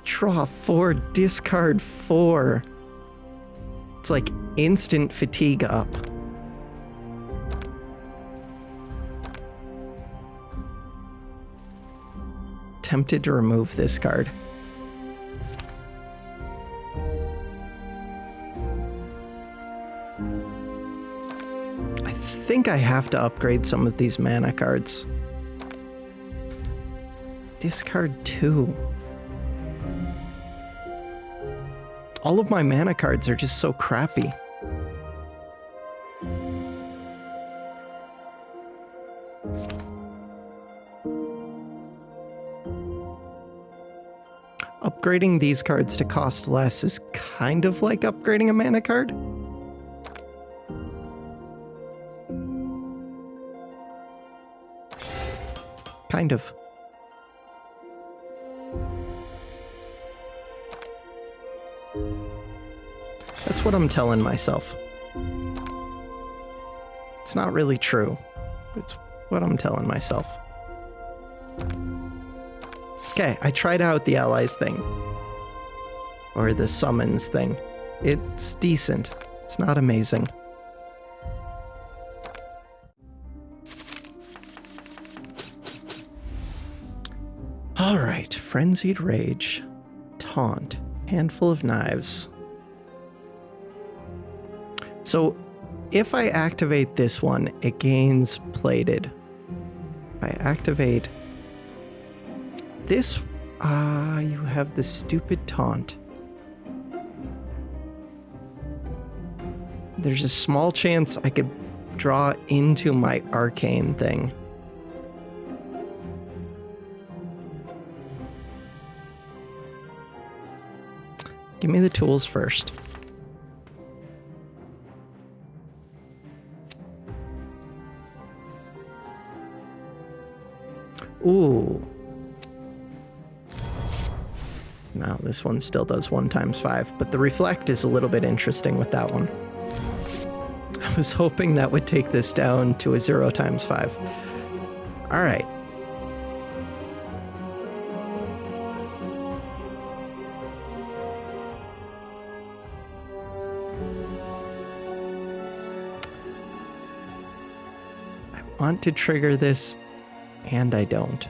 Draw 4, discard 4. It's like instant fatigue up. Tempted to remove this card. I think I have to upgrade some of these mana cards. Discard 2. All of my mana cards are just so crappy. Upgrading these cards to cost less is kind of like upgrading a mana card. Kind of. That's what I'm telling myself. It's not really true. It's what I'm telling myself. Okay, I tried out the allies thing. Or the summons thing. It's decent. It's not amazing. Alright, Frenzied Rage, Taunt, Handful of knives. So if I activate this one, it gains plated. If I activate this, you have the stupid taunt. There's a small chance I could draw into my arcane thing. Give me the tools first. Ooh. No, this one still does 1 times 5, but the reflect is a little bit interesting with that one. I was hoping that would take this down to a 0 times 5. All right. I want to trigger this, and I don't.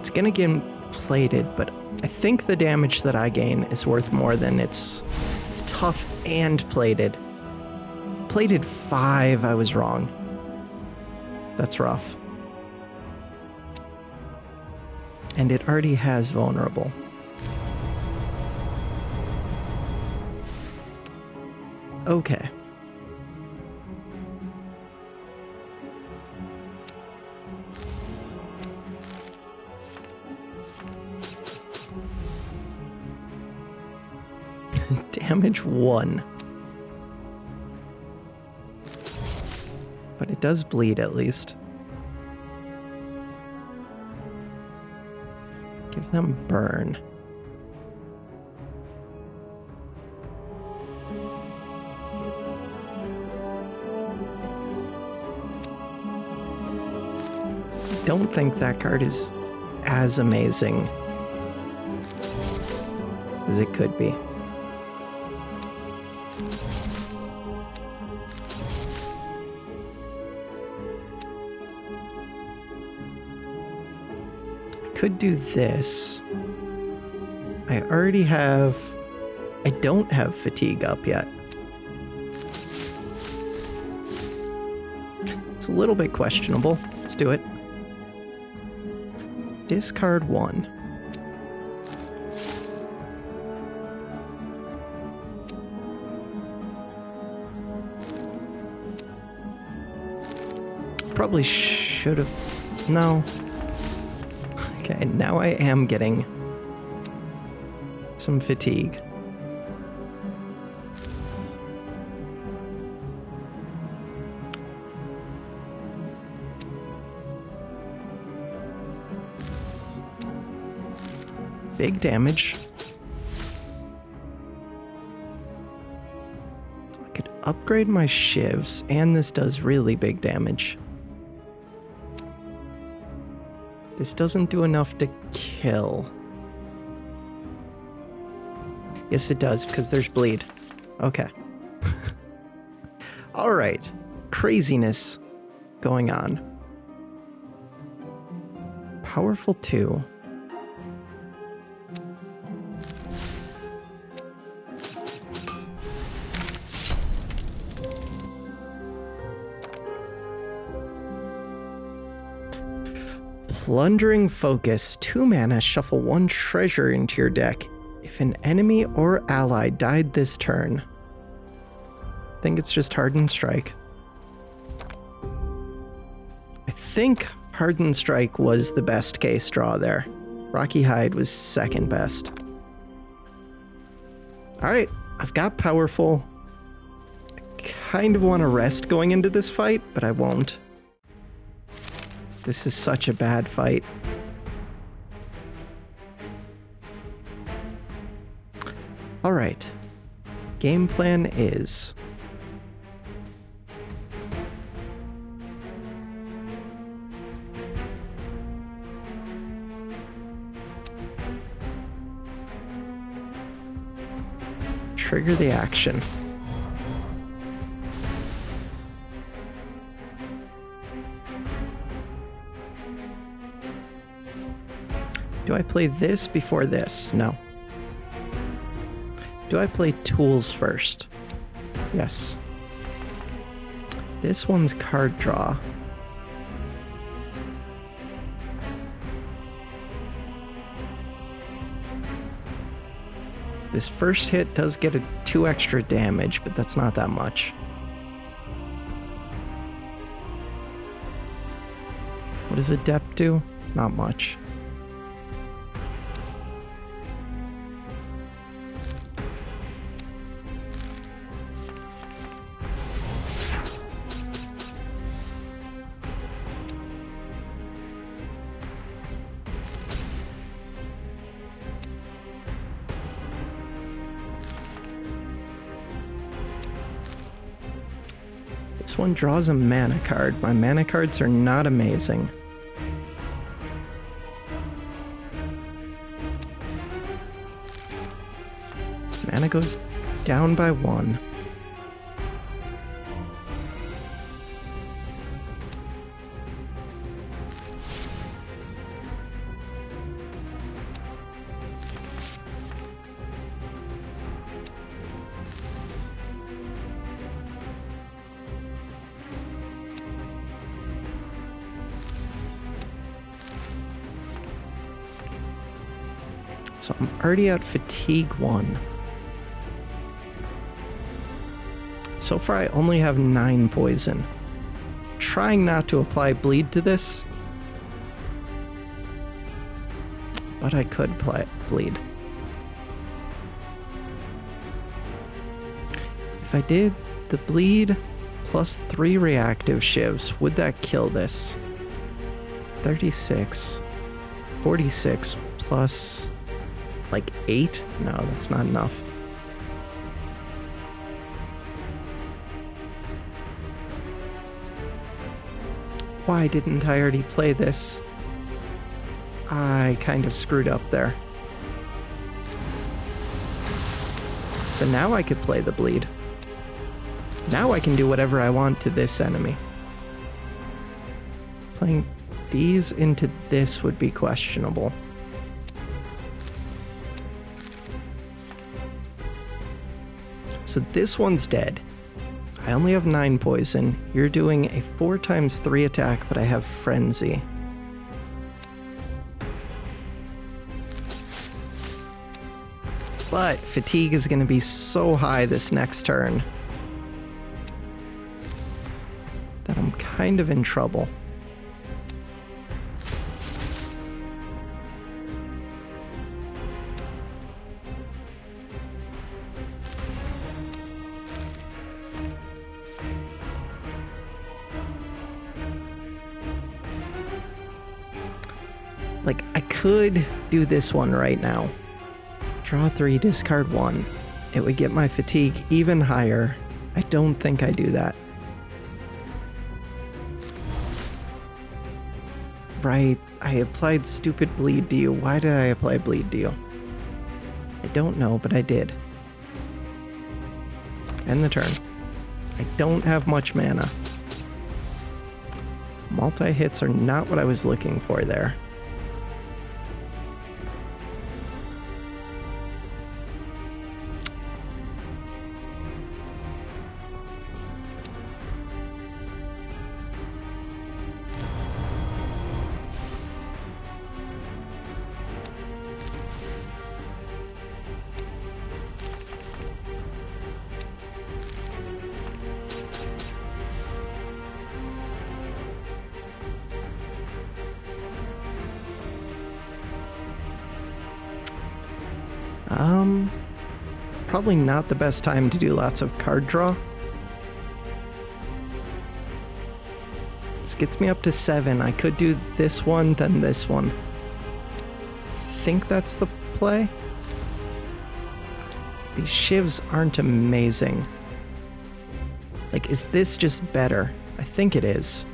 It's gonna get plated, but I think the damage that I gain is worth more than it's tough and plated. Plated 5, I was wrong. That's rough. And it already has vulnerable. Okay. Damage 1. But it does bleed at least. Give them burn. I don't think that card is as amazing as it could be. Could do this. I already have... I don't have fatigue up yet. It's a little bit questionable. Let's do it. Discard 1. Probably should have... No. Okay, now I am getting some fatigue. Big damage. I could upgrade my shivs, and this does really big damage. This doesn't do enough to kill. Yes, it does, because there's bleed. Okay. All right. Craziness going on. Powerful 2. Plundering Focus. 2 mana, shuffle 1 treasure into your deck. If an enemy or ally died this turn. I think it's just Hardened Strike. I think Hardened Strike was the best case draw there. Rocky Hide was second best. Alright, I've got Powerful. I kind of want to rest going into this fight, but I won't. This is such a bad fight. All right. Game plan is... trigger the action. Do I play this before this? No. Do I play tools first? Yes. This one's card draw. This first hit does get 2 extra damage, but that's not that much. What does Adept do? Not much. This one draws a mana card. My mana cards are not amazing. Mana goes down by 1. So I'm already at fatigue 1. So far I only have 9 poison. Trying not to apply bleed to this, but I could apply bleed. If I did the bleed plus 3 reactive shivs, would that kill this? 36, 46 plus like 8? No, that's not enough. Why didn't I already play this? I kind of screwed up there. So now I could play the bleed. Now I can do whatever I want to this enemy. Playing these into this would be questionable. So this one's dead. I only have 9 poison. You're doing a 4x3 attack, but I have Frenzy. But fatigue is going to be so high this next turn that I'm kind of in trouble. Like, I could do this one right now. Draw 3, discard 1. It would get my fatigue even higher. I don't think I do that. Right, I applied stupid bleed to you. Why did I apply bleed to you? I don't know, but I did. End the turn. I don't have much mana. Multi-hits are not what I was looking for there. Probably not the best time to do lots of card draw. This gets me up to 7. I could do this one, then this one. I think that's the play. These shivs aren't amazing. Like, is this just better? I think it is.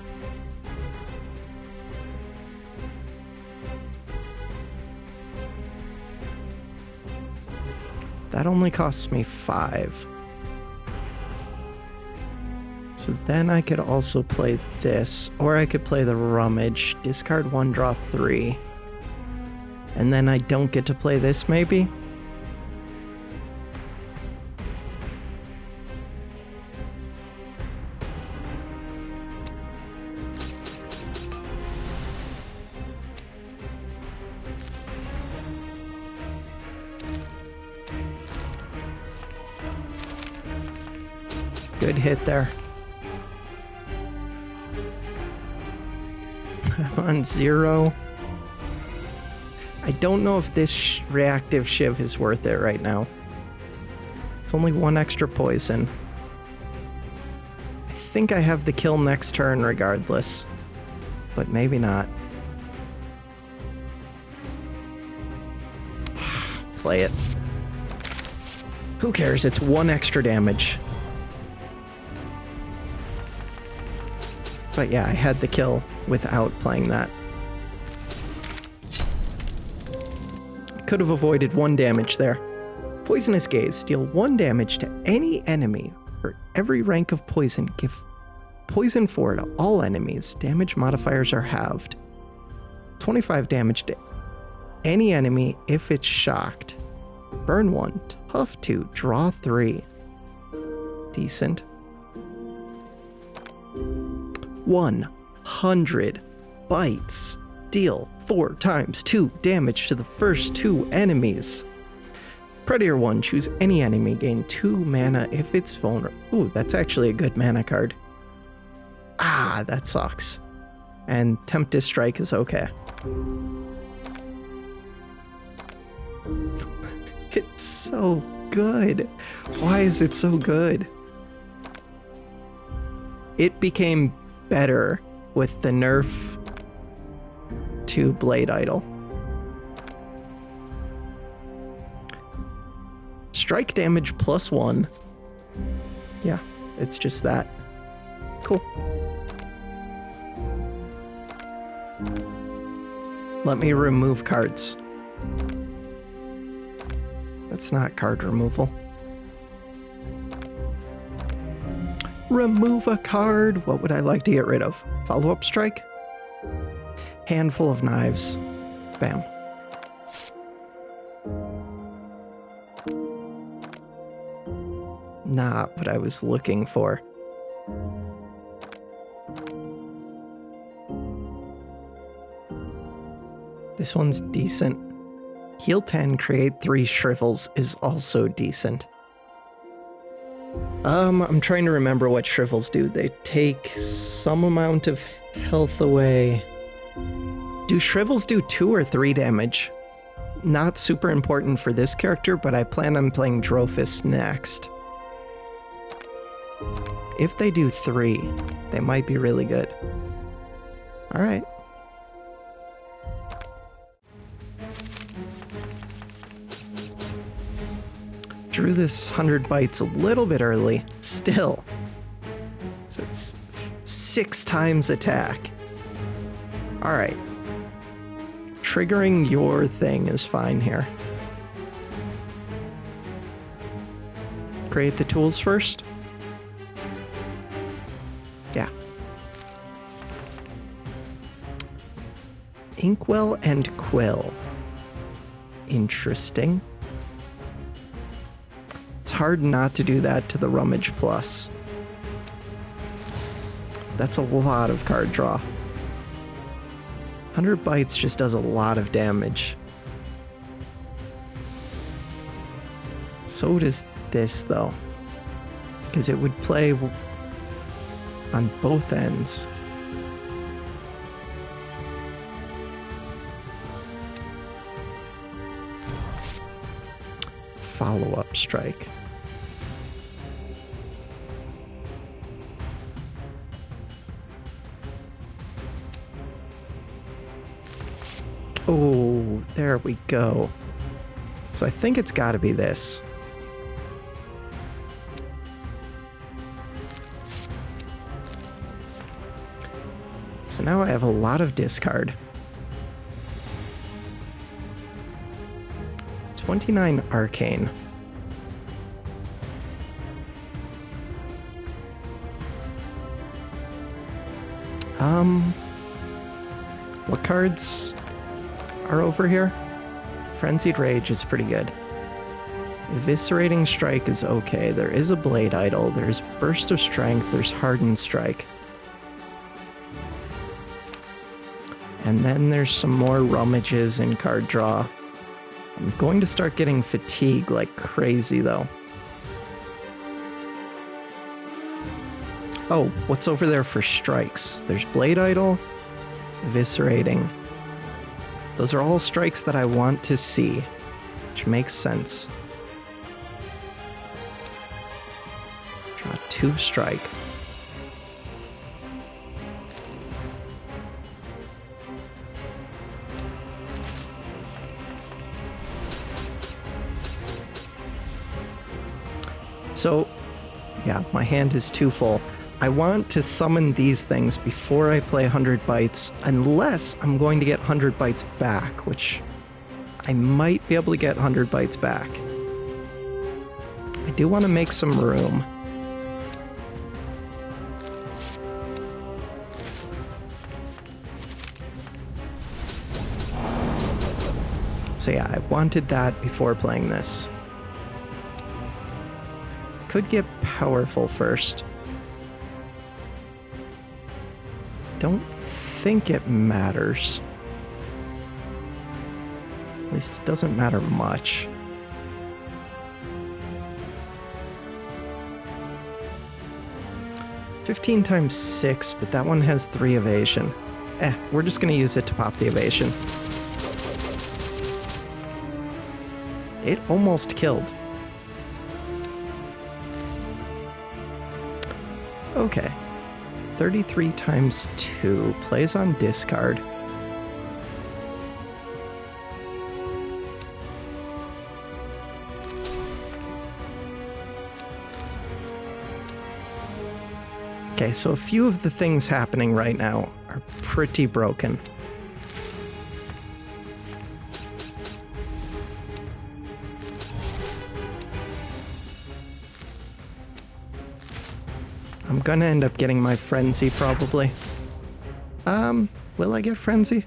That only costs me 5. So then I could also play this, or I could play the Rummage. Discard 1, draw 3. And then I don't get to play this, maybe? Good hit there. I'm on 0. I don't know if this reactive shiv is worth it right now. It's only 1 extra poison. I think I have the kill next turn regardless, but maybe not. Play it. Who cares? It's 1 extra damage. But yeah, I had the kill without playing that. Could have avoided 1 damage there. Poisonous Gaze. Deal 1 damage to any enemy. For every rank of poison, give poison 4 to all enemies. Damage modifiers are halved. 25 damage to any enemy if it's shocked. Burn 1. Tough 2. Draw 3. Decent. 100 bites. Deal 4 times 2 damage to the first 2 enemies. Predator 1, choose any enemy, gain 2 mana if it's vulnerable. Ooh, that's actually a good mana card. Ah, that sucks. And Tempt to Strike is okay. It's so good. Why is it so good? It became better with the nerf to Blade Idol. Strike damage +1. Yeah, it's just that. Cool. Let me remove cards. That's not card removal. Remove a card. What would I like to get rid of? Follow-up strike? Handful of knives. Bam. Not what I was looking for. This one's decent. Heal 10, create 3 shrivels is also decent. I'm trying to remember what shrivels do. They take some amount of health away. Do shrivels do 2 or 3 damage? Not super important for this character, but I plan on playing Drophis next. If they do 3, they might be really good. Alright. Drew this 100 bites a little bit early. Still. It's 6 times attack. Alright. Triggering your thing is fine here. Create the tools first. Yeah. Inkwell and Quill. Interesting. It's hard not to do that to the Rummage Plus. That's a lot of card draw. 100 bites just does a lot of damage. So does this, though. Because it would play on both ends. Follow-up strike. Oh, there we go. So I think it's got to be this. So now I have a lot of discard. 29 Arcane. What cards are over here? Frenzied Rage is pretty good. Eviscerating Strike is okay. There is a Blade Idol. There's Burst of Strength. There's Hardened Strike. And then there's some more rummages in card draw. I'm going to start getting Fatigue like crazy, though. Oh, what's over there for strikes? There's Blade Idol, Eviscerating. Those are all strikes that I want to see, which makes sense. Draw 2 strike. So, yeah, my hand is too full. I want to summon these things before I play 100 Bytes, unless I'm going to get 100 Bytes back, which I might be able to get 100 Bytes back. I do want to make some room. So yeah, I wanted that before playing this. Could get powerful first. Don't think it matters. At least it doesn't matter much. $15 times 6, but that one has 3 evasion. We're just gonna use it to pop the evasion. It almost killed. Okay. 33 times 2 plays on discard. Okay, so a few of the things happening right now are pretty broken. I'm gonna end up getting my Frenzy, probably. Will I get Frenzy?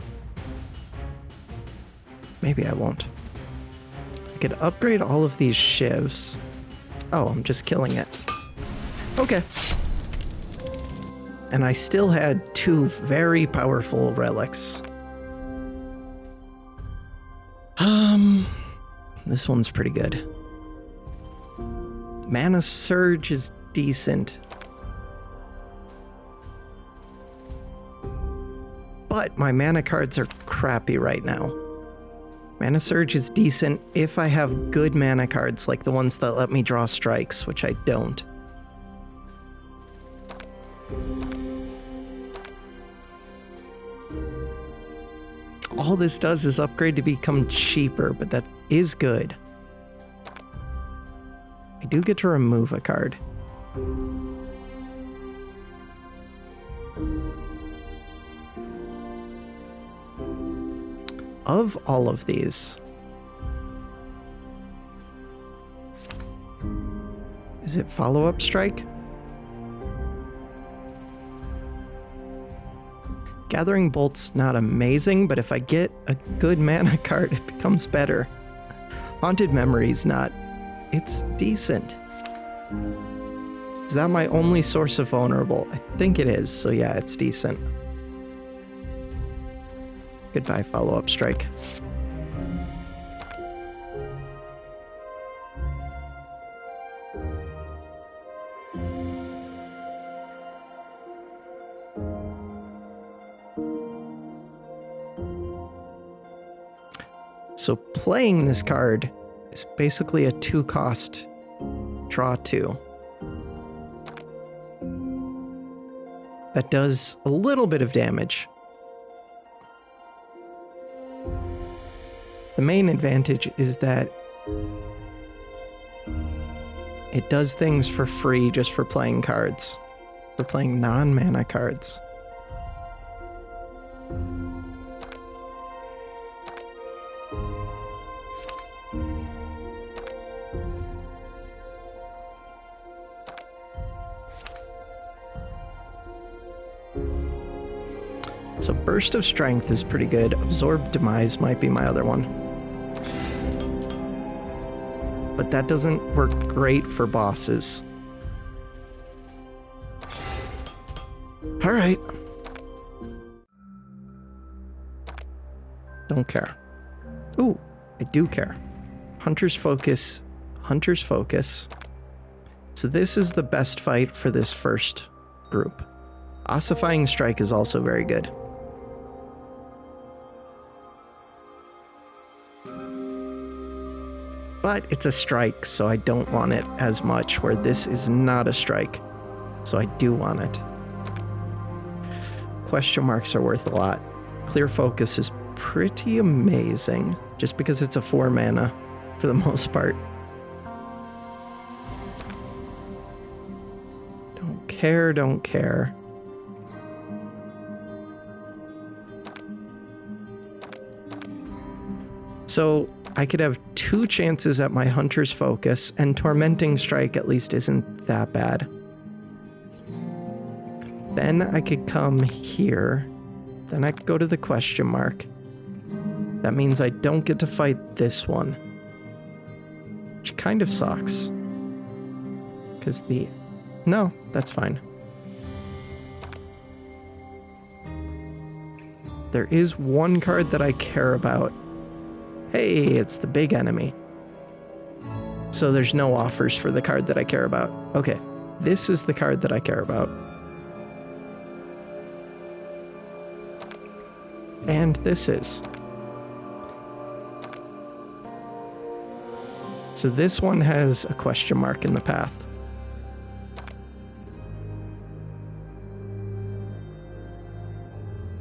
Maybe I won't. I could upgrade all of these shivs. Oh, I'm just killing it. Okay. And I still had 2 very powerful relics. This one's pretty good. Mana Surge is decent. But my mana cards are crappy right now. Mana Surge is decent if I have good mana cards, like the ones that let me draw strikes, which I don't. All this does is upgrade to become cheaper, but that is good. I do get to remove a card. Of all of these, is it follow-up strike? Gathering Bolt's not amazing, but if I get a good mana card, it becomes better. Haunted Memory's not. It's decent. Is that my only source of vulnerable? I think it is, so yeah, it's decent. Goodbye, follow-up strike. So playing this card is basically a 2-cost draw 2. That does a little bit of damage. The main advantage is that it does things for free just for playing cards, for playing non-mana cards. So Burst of Strength is pretty good. Absorb Demise might be my other one. that doesn't work great for bosses. All right. Don't care. Ooh, I do care. Hunter's Focus. Hunter's Focus. So this is the best fight for this first group. Ossifying Strike is also very good. But it's a strike, so I don't want it as much, where this is not a strike. So I do want it. Question marks are worth a lot. Clear Focus is pretty amazing, just because it's a 4 mana for the most part. Don't care, don't care. So I could have 2 chances at my Hunter's Focus, and Tormenting Strike at least isn't that bad. Then I could come here. Then I could go to the question mark. That means I don't get to fight this one. Which kind of sucks. Because the... No, that's fine. There is one card that I care about. Hey, it's the big enemy. So there's no offers for the card that I care about. Okay, this is the card that I care about. And this is. So this one has a question mark in the path.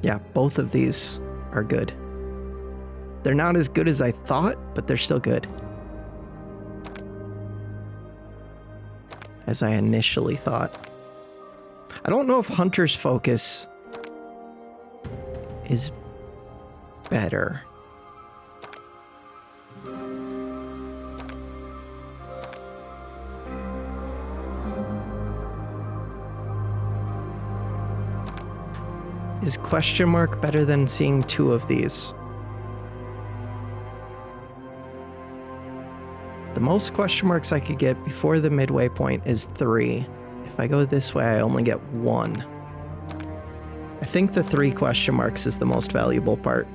Yeah, both of these are good. They're not as good as I thought, but they're still good. As I initially thought. I don't know if Hunter's Focus is better. Is question mark better than seeing 2 of these? The most question marks I could get before the midway point is 3. If I go this way, I only get 1. I think the 3 question marks is the most valuable part.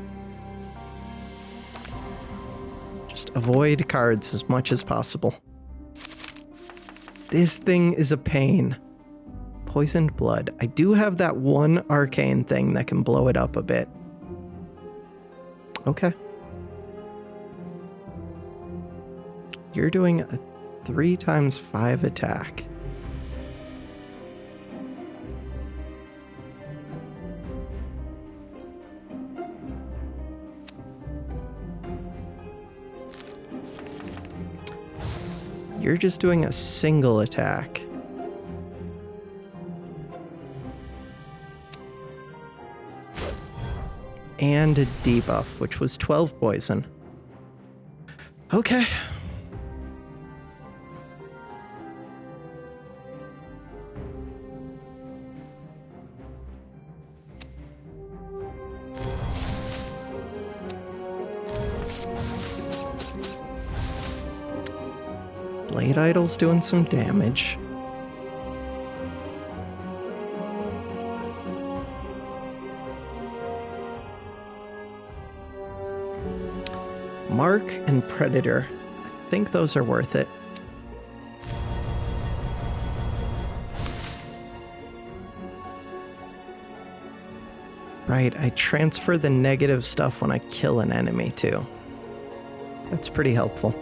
Just avoid cards as much as possible. This thing is a pain. Poisoned Blood. I do have that one arcane thing that can blow it up a bit. Okay. You're doing a 3x5 attack. You're just doing a single attack. And a debuff, which was 12 poison. Okay. Blade Idol's doing some damage. Mark and Predator. I think those are worth it. Right, I transfer the negative stuff when I kill an enemy too. That's pretty helpful.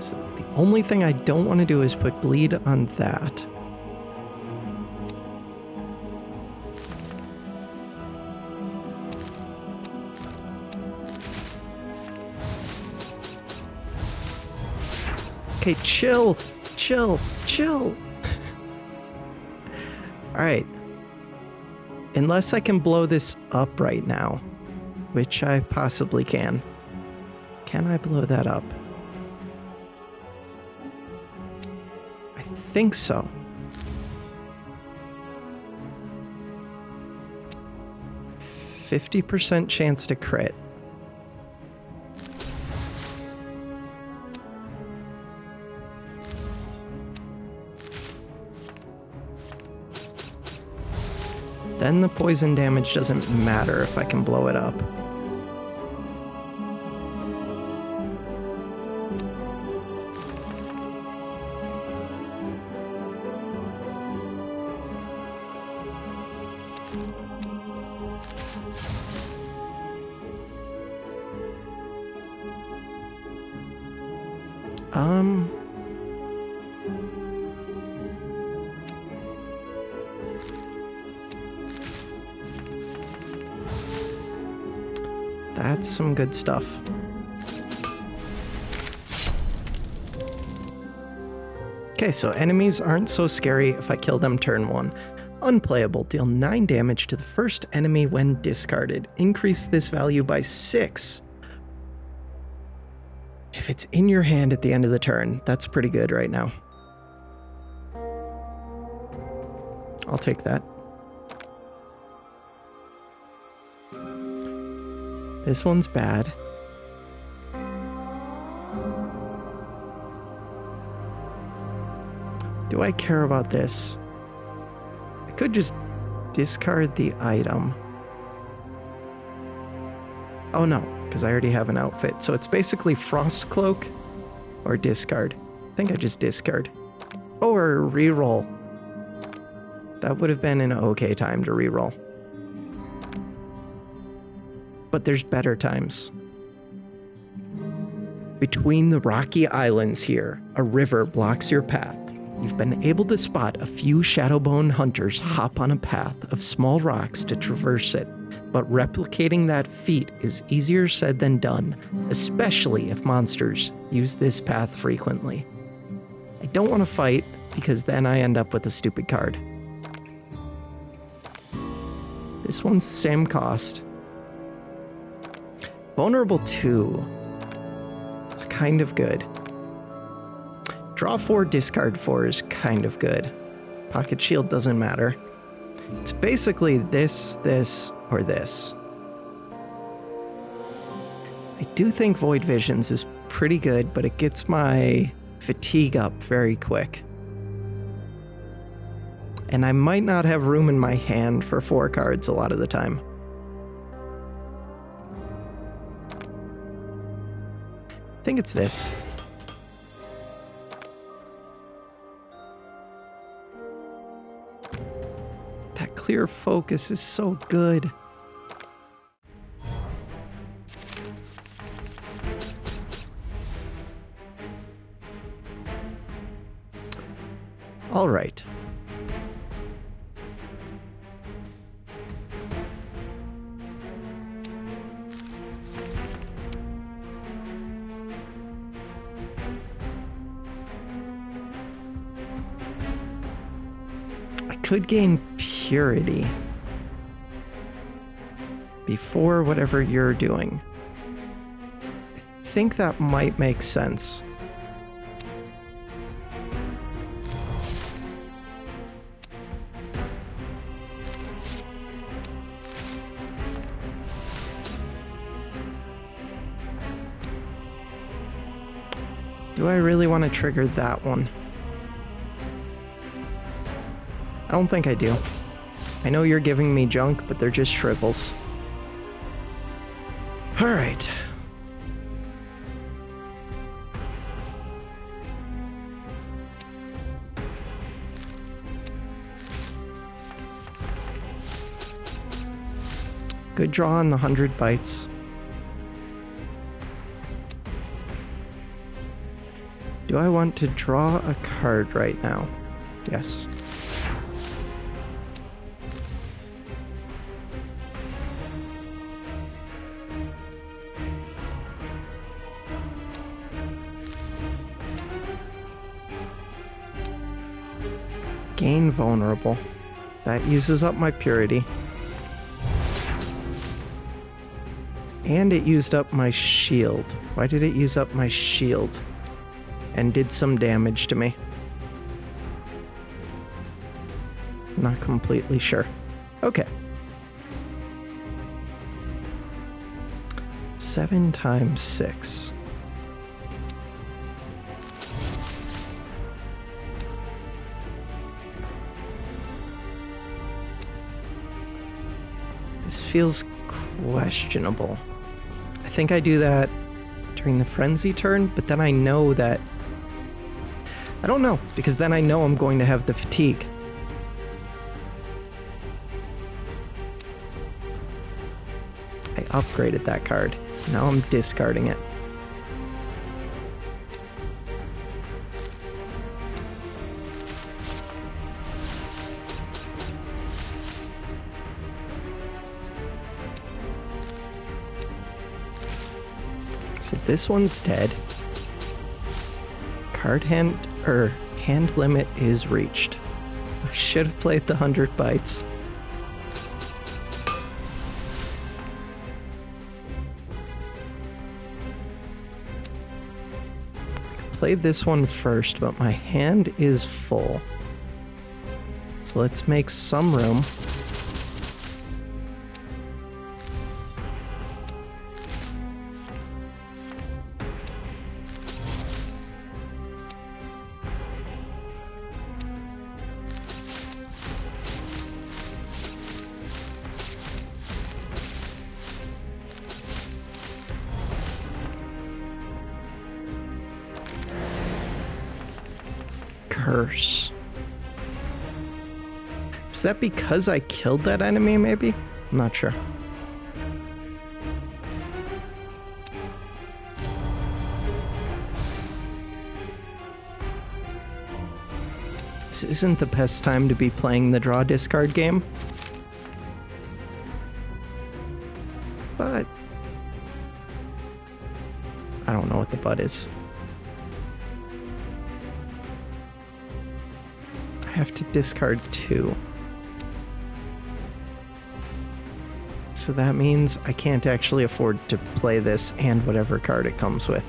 So the only thing I don't want to do is put bleed on that. Okay, chill. Alright. Unless I can blow this up right now, which I possibly can. Can I blow that up? I think so. %50 chance to crit. Then the poison damage doesn't matter if I can blow it up. That's some good stuff. Okay, so enemies aren't so scary if I kill them turn 1. Unplayable. Deal 9 damage to the first enemy when discarded. Increase this value by 6. If it's in your hand at the end of the turn, that's pretty good right now. I'll take that. This one's bad. Do I care about this? I could just discard the item. Oh no, because I already have an outfit. So it's basically Frost Cloak or discard. I think I just discard. Or reroll. That would have been an okay time to reroll. But there's better times. Between the rocky islands here, a river blocks your path. You've been able to spot a few Shadowbone hunters hop on a path of small rocks to traverse it, but replicating that feat is easier said than done, especially if monsters use this path frequently. I don't want to fight, because then I end up with a stupid card. This one's same cost. Vulnerable 2 is kind of good. Draw 4, discard 4 is kind of good. Pocket Shield doesn't matter. It's basically this, or this. I do think Void Visions is pretty good, but it gets my fatigue up very quick. And I might not have room in my hand for 4 cards a lot of the time. I think it's this. That clear focus is so good. All right. Could gain purity before whatever you're doing. I think that might make sense. Do I really want to trigger that one? I don't think I do. I know you're giving me junk, but they're just shrivels. All right. Good draw on the 100 bites. Do I want to draw a card right now? Yes. Gain vulnerable. That uses up my purity. And it used up my shield. Why did it use up my shield? And did some damage to me. Not completely sure. Okay. 7 times 6. This feels questionable. I think I do that during the frenzy turn, but then I know that... I don't know, because then I know I'm going to have the fatigue. I upgraded that card. Now I'm discarding it. So this one's dead. Hand limit is reached. I should have played the 100 bites. I played this one first, but my hand is full. So let's make some room. Curse. Is that because I killed that enemy, maybe? I'm not sure. This isn't the best time to be playing the draw discard game. But I don't know what the but is. I have to discard 2. So that means I can't actually afford to play this and whatever card it comes with.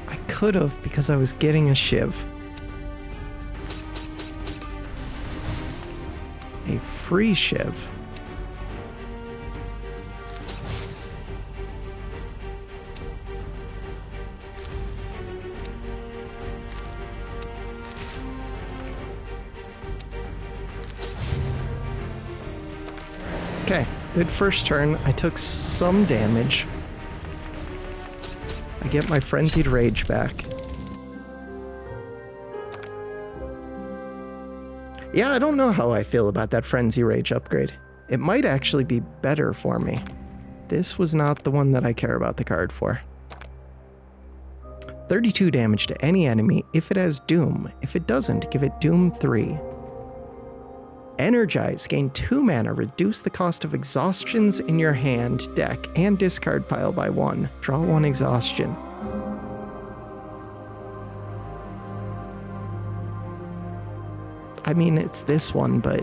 I could have, because I was getting a Shiv. A free Shiv. Okay, good first turn. I took some damage. I get my Frenzied Rage back. Yeah, I don't know how I feel about that Frenzy Rage upgrade. It might actually be better for me. This was not the one that I care about the card for. 32 damage to any enemy if it has Doom. If it doesn't, give it Doom 3. Energize, gain 2 mana, reduce the cost of exhaustions in your hand, deck, and discard pile by 1. Draw 1 exhaustion. I mean, it's this one, but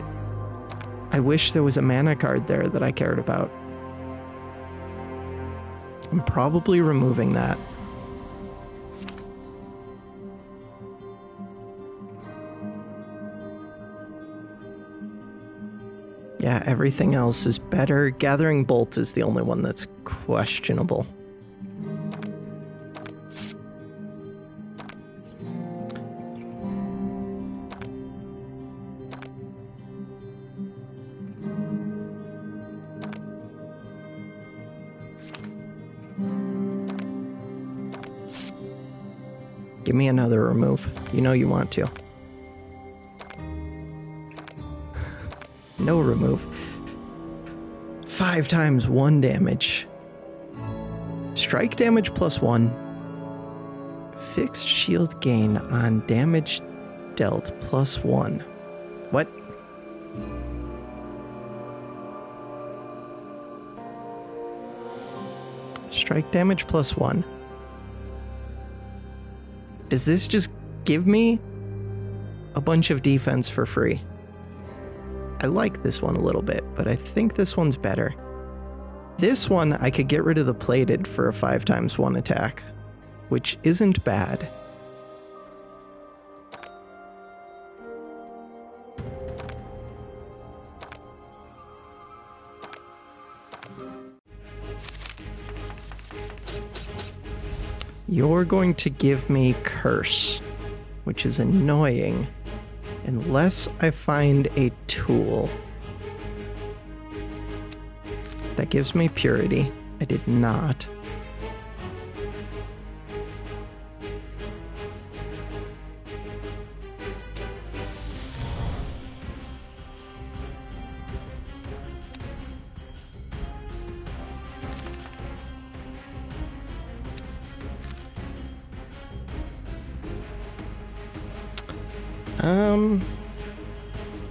I wish there was a mana card there that I cared about. I'm probably removing that. Yeah, everything else is better. Gathering Bolt is the only one that's questionable. Give me another remove. You know you want to. No remove. 5 times 1 damage. Strike damage plus 1. Fixed shield gain on damage dealt plus 1. What? Strike damage plus 1. Does this just give me a bunch of defense for free? I like this one a little bit, but I think this one's better. This one, I could get rid of the plated for a 5 times 1 attack, which isn't bad. You're going to give me Curse. which is annoying. Unless I find a tool that gives me purity. I did not.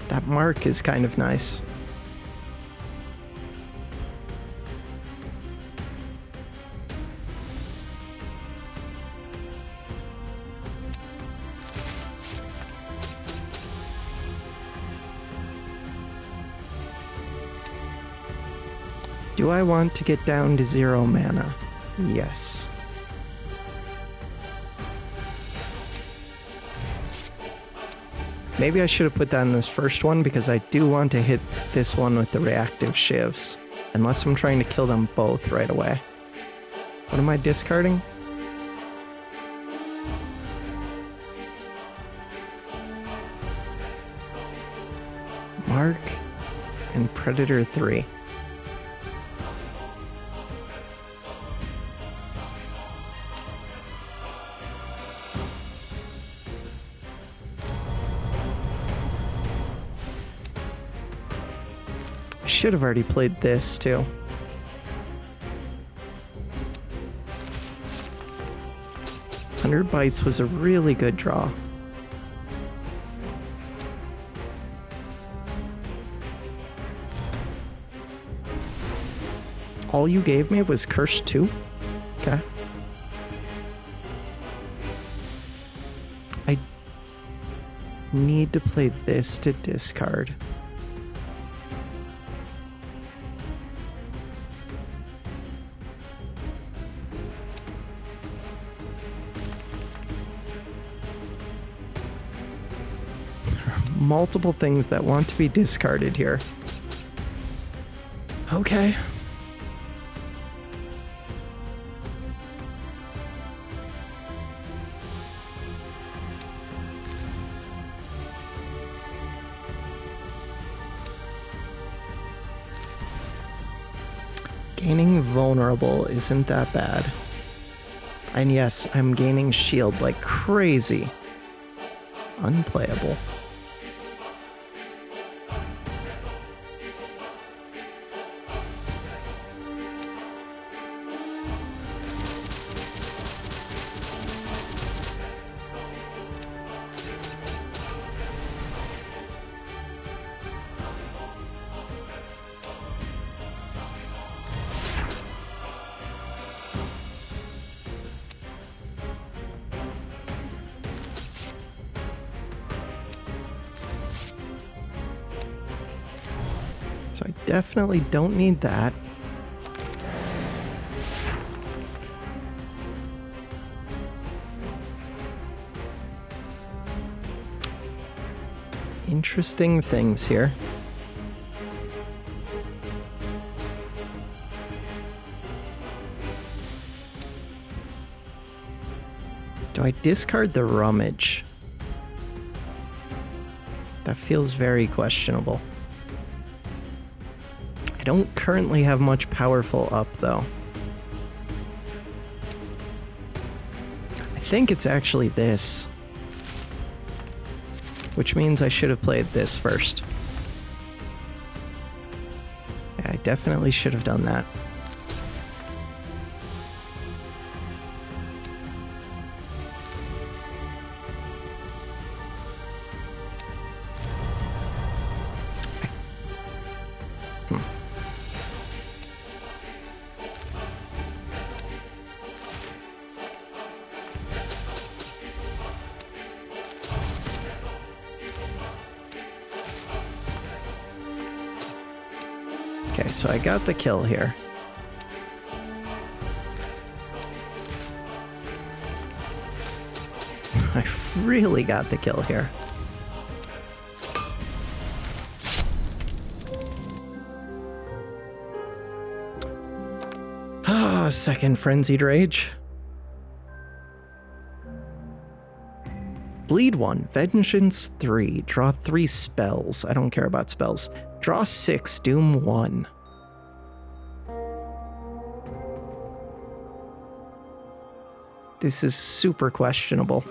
That mark is kind of nice. Do I want to get down to 0 mana? Yes. Maybe I should have put that in this first one because I do want to hit this one with the reactive shivs. Unless I'm trying to kill them both right away. What am I discarding? Mark and Predator 3. Should have already played this too. $100 was a really good draw. All you gave me was Curse 2? Okay. I need to play this to discard. Multiple things that want to be discarded here. Okay. Gaining vulnerable isn't that bad. And yes, I'm gaining shield like crazy. Unplayable. So I definitely don't need that. Interesting things here. Do I discard the rummage? That feels very questionable. I don't currently have much powerful up, though. I think it's actually this. Which means I should have played this first. Yeah, I definitely should have done that. Okay, so I got the kill here. I really got the kill here. Ah, second Frenzied Rage. Bleed 1, Vengeance 3, draw 3 spells. I don't care about spells. Draw 6, Doom 1. This is super questionable.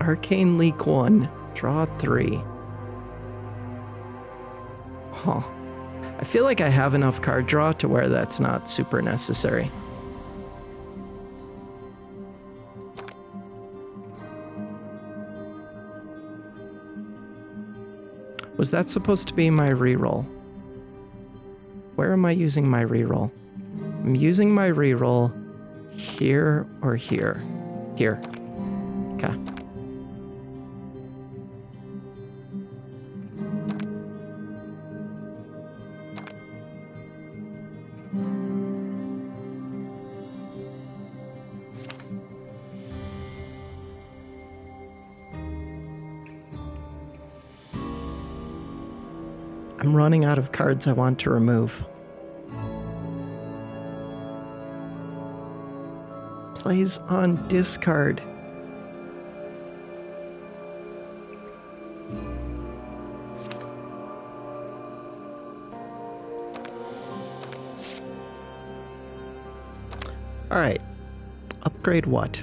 Arcane Leak 1, draw 3. Huh. I feel like I have enough card draw to where that's not super necessary. Was that supposed to be my reroll? Where am I using my reroll? I'm using my reroll here or here? Here. Okay. I'm running out of cards I want to remove. Plays on discard. All right. Upgrade what?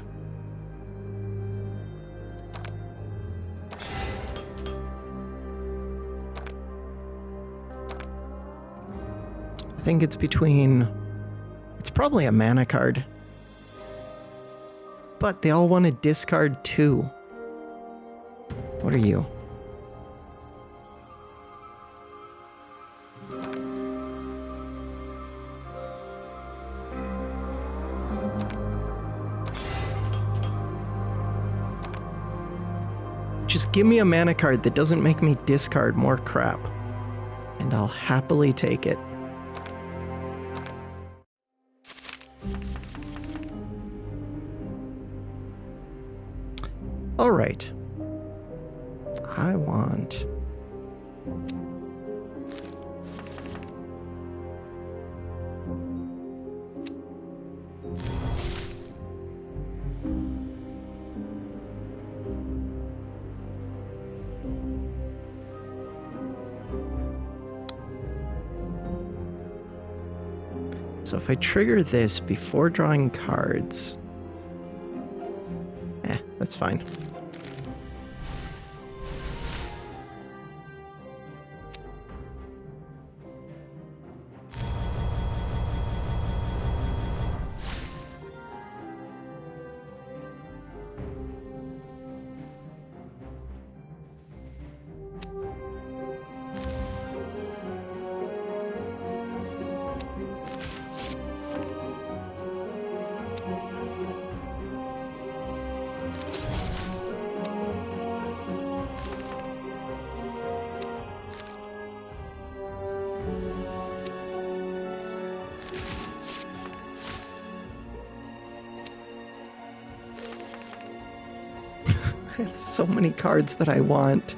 I think it's between... It's probably a mana card. But they all want to discard 2. What are you? Just give me a mana card that doesn't make me discard more crap, and I'll happily take it. All right. I want... So if I trigger this before drawing cards... that's fine. I have so many cards that I want.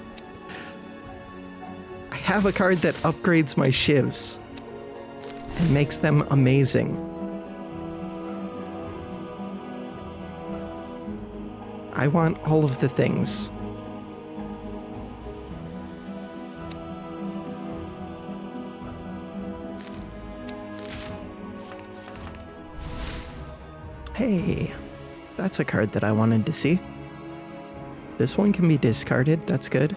I have a card that upgrades my shivs and makes them amazing. I want all of the things. Hey, that's a card that I wanted to see. This one can be discarded, that's good.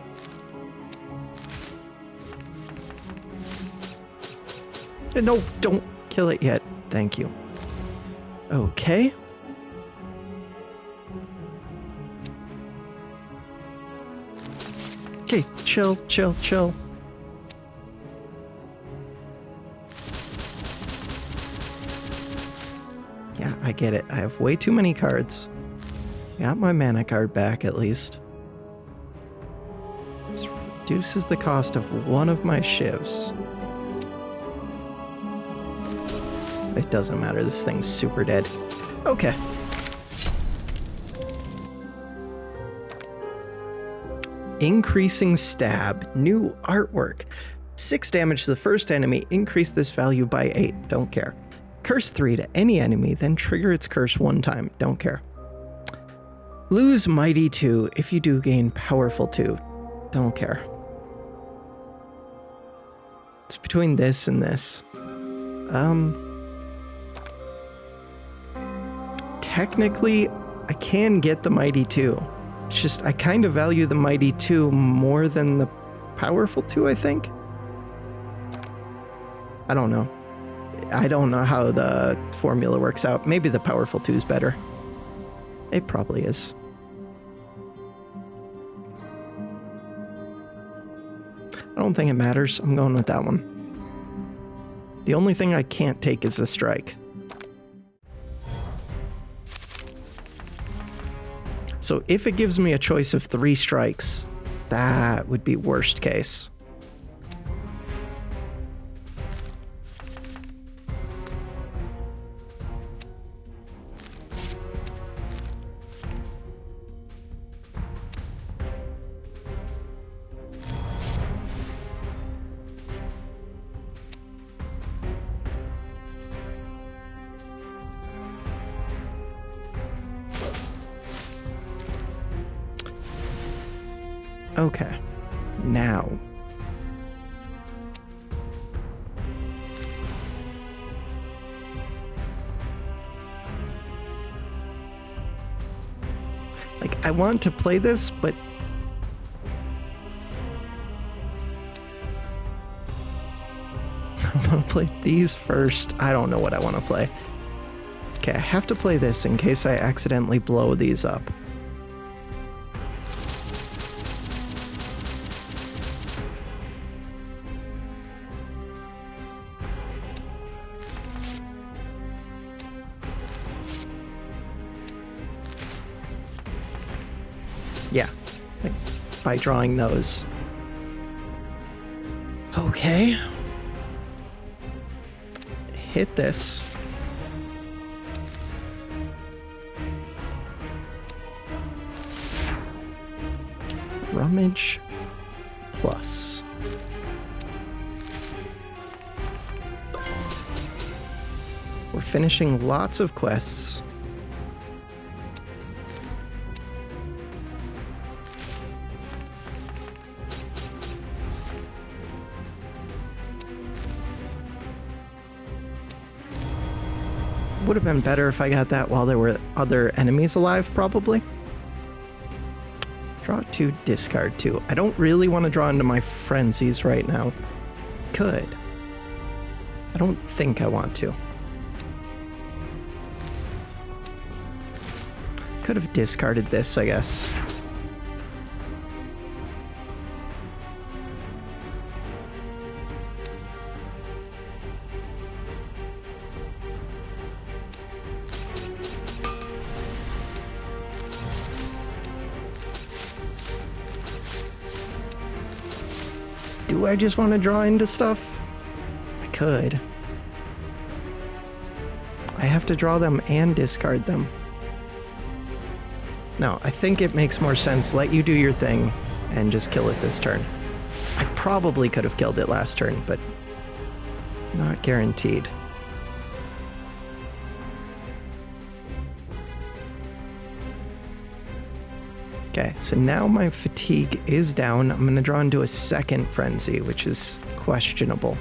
No, don't kill it yet. Thank you. Okay. Okay, chill, chill, chill. Yeah, I get it. I have way too many cards. Got my mana card back, at least. This reduces the cost of one of my shivs. It doesn't matter, this thing's super dead. Okay. Increasing stab, new artwork. 6 damage to the first enemy, increase this value by 8, don't care. Curse 3 to any enemy, then trigger its curse 1 time, don't care. Lose Mighty 2 if you do gain Powerful 2, don't care. It's between this and this. Technically, I can get the Mighty 2. It's just, I kind of value the Mighty 2 more than the Powerful 2, I think. I don't know. I don't know how the formula works out. Maybe the Powerful 2 is better. It probably is. I don't think it matters. I'm going with that one. The only thing I can't take is a strike. So if it gives me a choice of 3 strikes, that would be worst case. Okay, now. Like, I want to play this, but I want to play these first. I don't know what I want to play. Okay, I have to play this in case I accidentally blow these up. Yeah, like by drawing those. Okay. Hit this. Rummage plus. We're finishing lots of quests. Would have been better if I got that while there were other enemies alive, probably. Draw 2, discard 2. I don't really want to draw into my frenzies right now. Could. I don't think I want to. Could have discarded this, I guess. Do I just want to draw into stuff? I could. I have to draw them and discard them. No, I think it makes more sense. Let you do your thing and just kill it this turn. I probably could have killed it last turn, but not guaranteed. Okay, so now my fatigue is down. I'm going to draw into a second frenzy, which is questionable.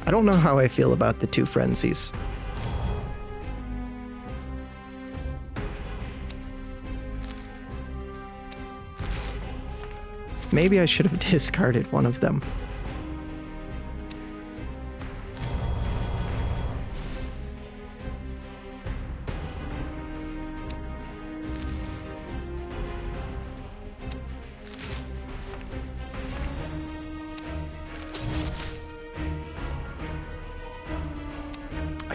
I don't know how I feel about the 2 frenzies. Maybe I should have discarded one of them.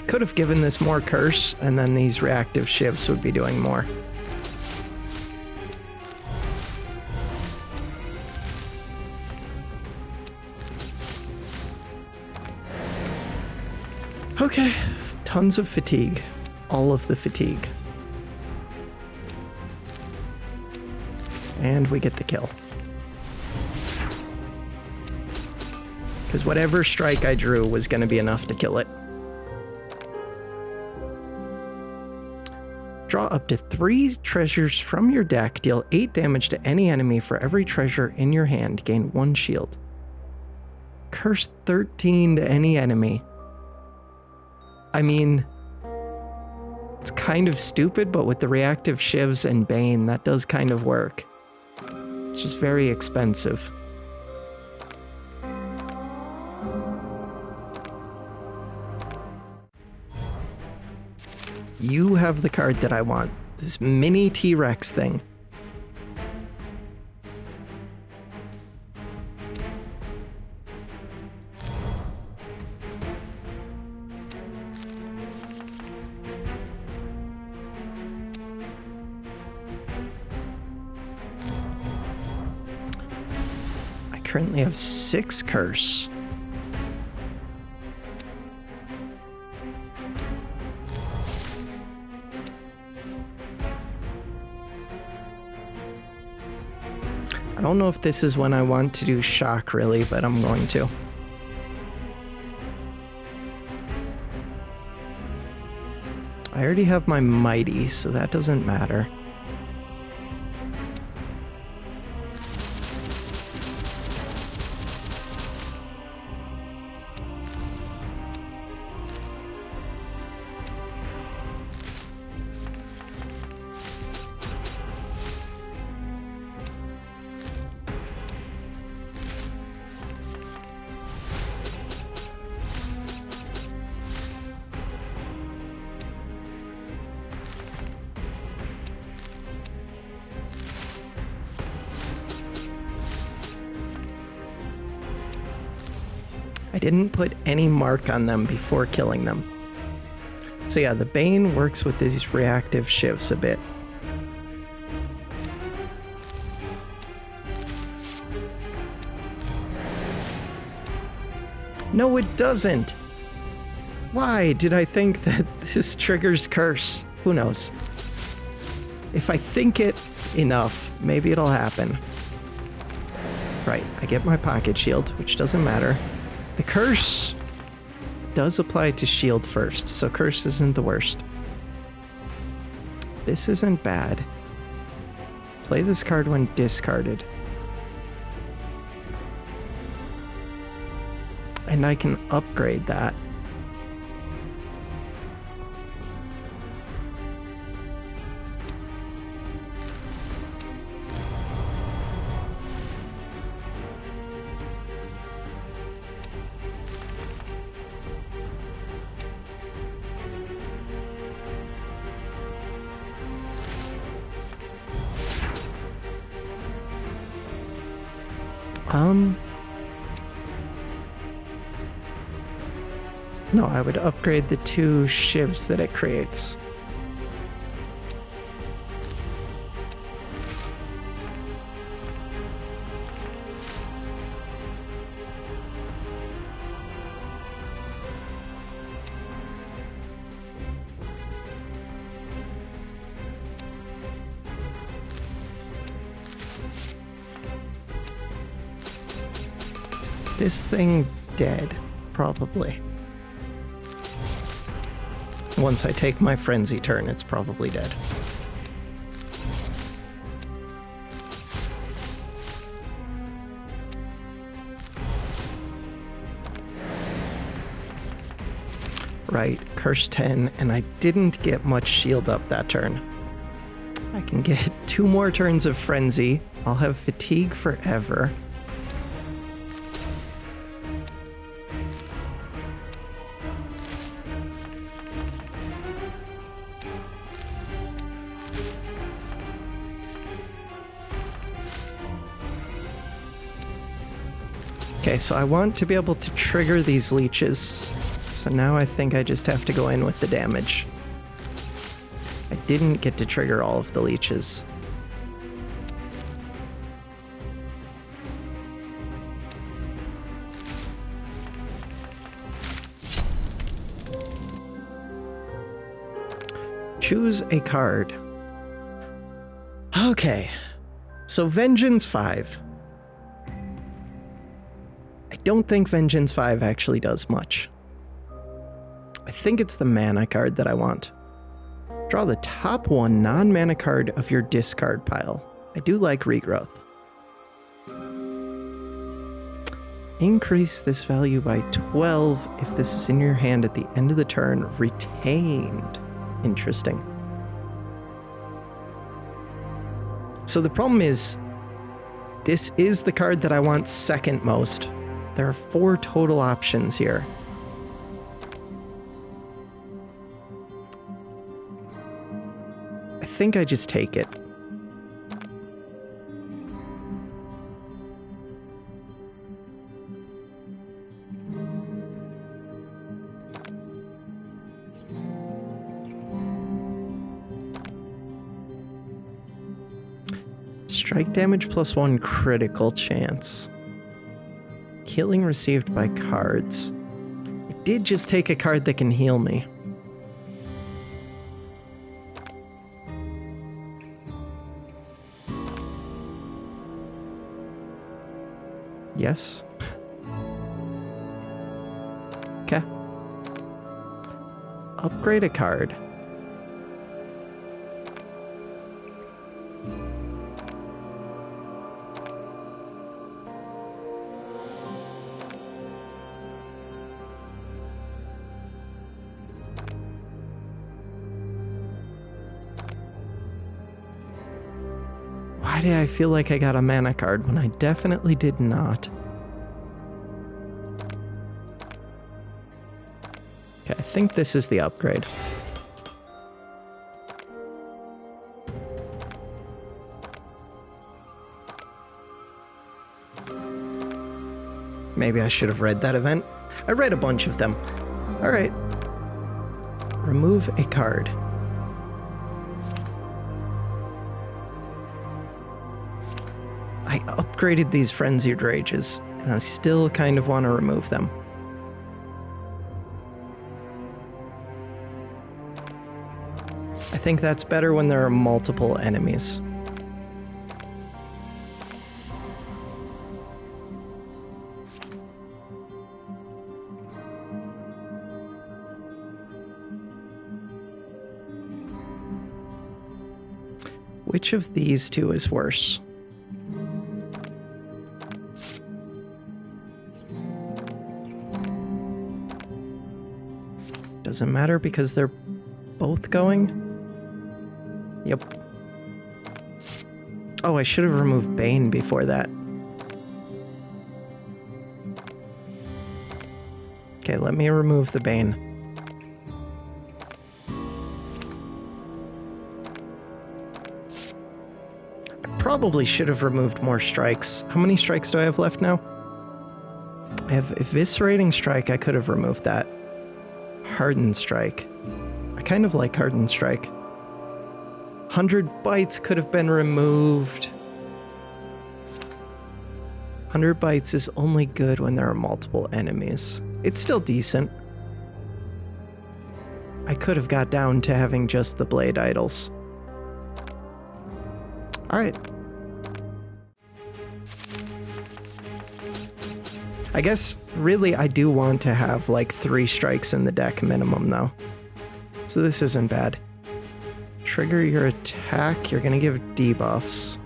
Could have given this more curse, and then these reactive shivs would be doing more. Okay, tons of fatigue. All of the fatigue. And we get the kill. Because whatever strike I drew was going to be enough to kill it. Draw up to 3 treasures from your deck. Deal 8 damage to any enemy for every treasure in your hand. Gain 1 shield. Curse 13 to any enemy. I mean, it's kind of stupid, but with the reactive shivs and Bane, that does kind of work. It's just very expensive. You have the card that I want. This mini T-Rex thing. I currently have 6 curse. I don't know if this is when I want to do shock, really, but I'm going to. I already have my mighty, so that doesn't matter. I didn't put any mark on them before killing them. So yeah, the Bane works with these reactive shivs a bit. No, it doesn't! Why did I think that this triggers curse? Who knows? If I think it enough, maybe it'll happen. Right, I get my pocket shield, which doesn't matter. The curse does apply to shield first, so curse isn't the worst. This isn't bad. Play this card when discarded. And I can upgrade that. No, I would upgrade the 2 shivs that it creates. Is this thing dead? Probably. Once I take my frenzy turn, it's probably dead. Right, curse 10, and I didn't get much shield up that turn. I can get 2 more turns of frenzy. I'll have fatigue forever. Okay, so I want to be able to trigger these leeches. So now I think I just have to go in with the damage. I didn't get to trigger all of the leeches. Choose a card. Okay, so Vengeance 5. I don't think Vengeance 5 actually does much. I think it's the mana card that I want. Draw the top one non-mana card of your discard pile. I do like Regrowth. Increase this value by 12 if this is in your hand at the end of the turn. Retained. Interesting. So the problem is, this is the card that I want second most. There are 4 total options here. I think I just take it. Strike damage +1 critical chance. Healing received by cards. I did just take a card that can heal me. Yes. Okay. Upgrade a card. Why did I feel like I got a mana card when I definitely did not? Okay, I think this is the upgrade. Maybe I should have read that event. I read a bunch of them. All right. Remove a card. I upgraded these Frenzied Rages, and I still kind of want to remove them. I think that's better when there are multiple enemies. Which of these two is worse? Doesn't matter because they're both going? Yep. Oh, I should have removed Bane before that. Okay, let me remove the Bane. I probably should have removed more strikes. How many strikes do I have left now? I have Eviscerating Strike. I could have removed that. Hardened Strike. I kind of like Hardened Strike. 100 Bites could have been removed. 100 Bites is only good when there are multiple enemies. It's still decent. I could have got down to having just the Blade Idols. Alright. I guess, really, I do want to have, like, 3 strikes in the deck minimum, though. So this isn't bad. Trigger your attack, you're gonna give debuffs.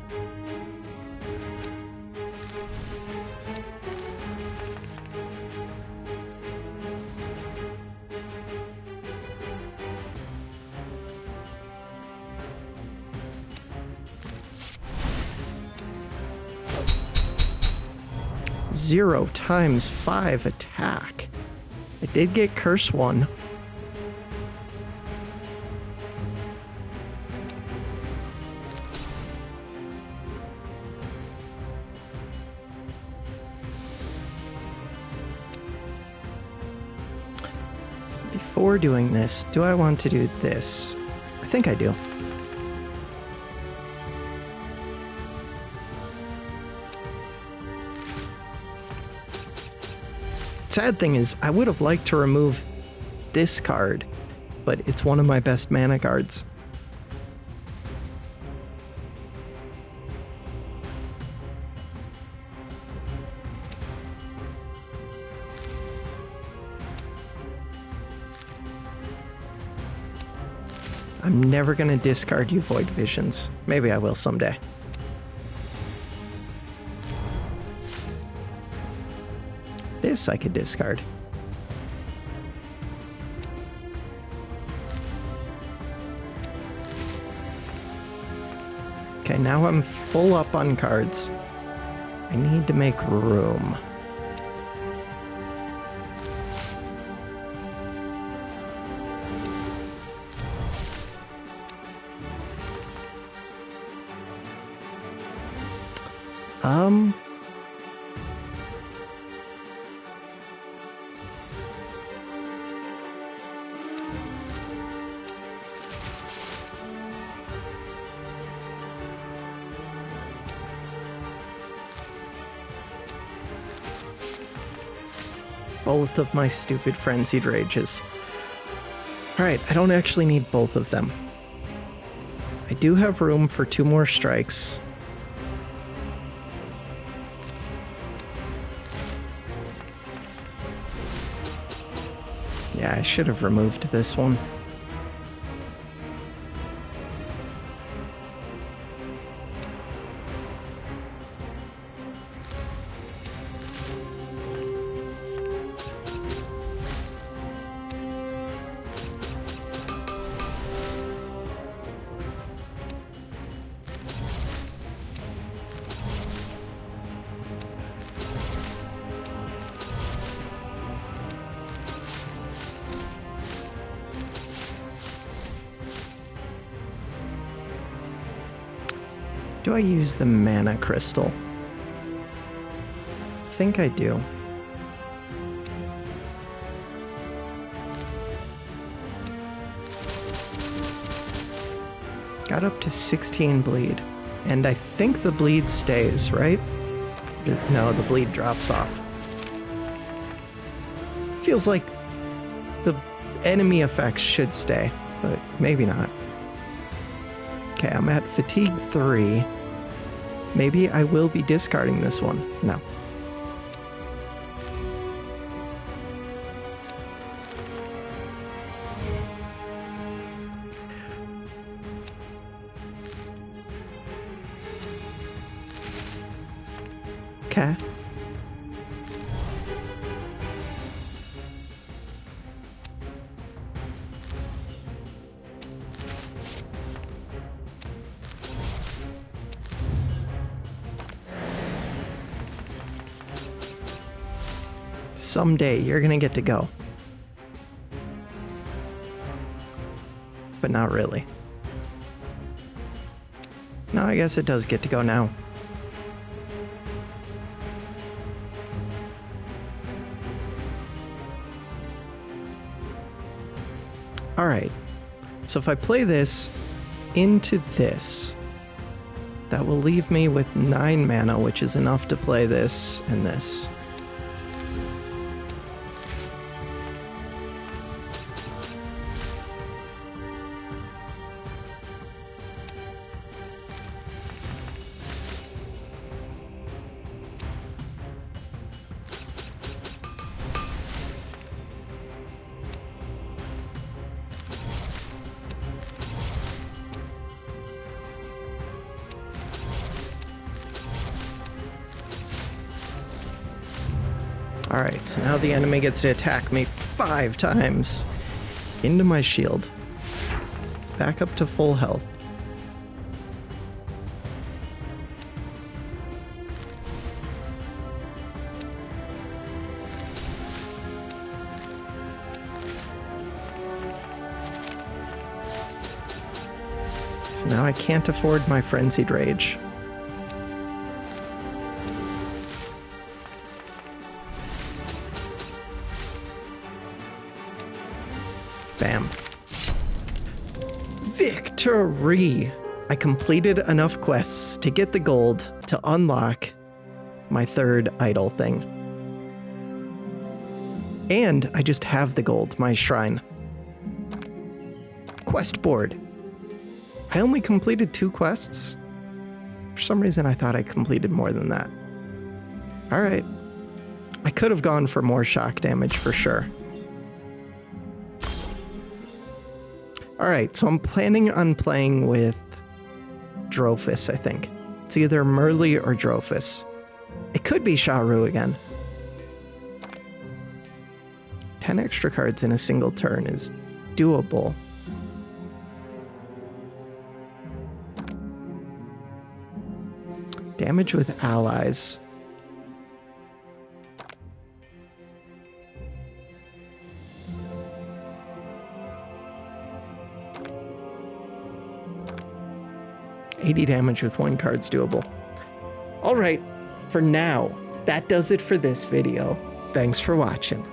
Zero times 5 attack. I did get Curse 1. Before doing this, do I want to do this? I think I do. Sad thing is, I would have liked to remove this card, but it's one of my best mana cards. I'm never going to discard you, Void Visions. Maybe I will someday. This I could discard. Okay, now I'm full up on cards. I need to make room. Both of my stupid Frenzied Rages. Alright, I don't actually need both of them. I do have room for 2 more strikes. Yeah, I should have removed this one. Do I use the mana crystal? I think I do. Got up to 16 bleed. And I think the bleed stays, right? No, the bleed drops off. Feels like the enemy effects should stay, but maybe not. Okay, I'm at fatigue 3. Maybe I will be discarding this one. No. Okay. Someday you're gonna get to go. But not really. No, I guess it does get to go now. Alright. So if I play this into this, that will leave me with 9 mana, which is enough to play this and this. Alright, so now the enemy gets to attack me 5 times. Into my shield. Back up to full health. So now I can't afford my Frenzied Rage. Bam. Victory! I completed enough quests to get the gold to unlock my 3rd idol thing. And I just have the gold, my shrine. Quest board. I only completed 2 quests. For some reason I thought I completed more than that. Alright. I could have gone for more shock damage for sure. All right, so I'm planning on playing with Drophus, I think. It's either Merly or Drophus. It could be Shah'ru again. 10 extra cards in a single turn is doable. Damage with allies. $80 damage with 1 card's doable. All right, for now, that does it for this video. Thanks for watching.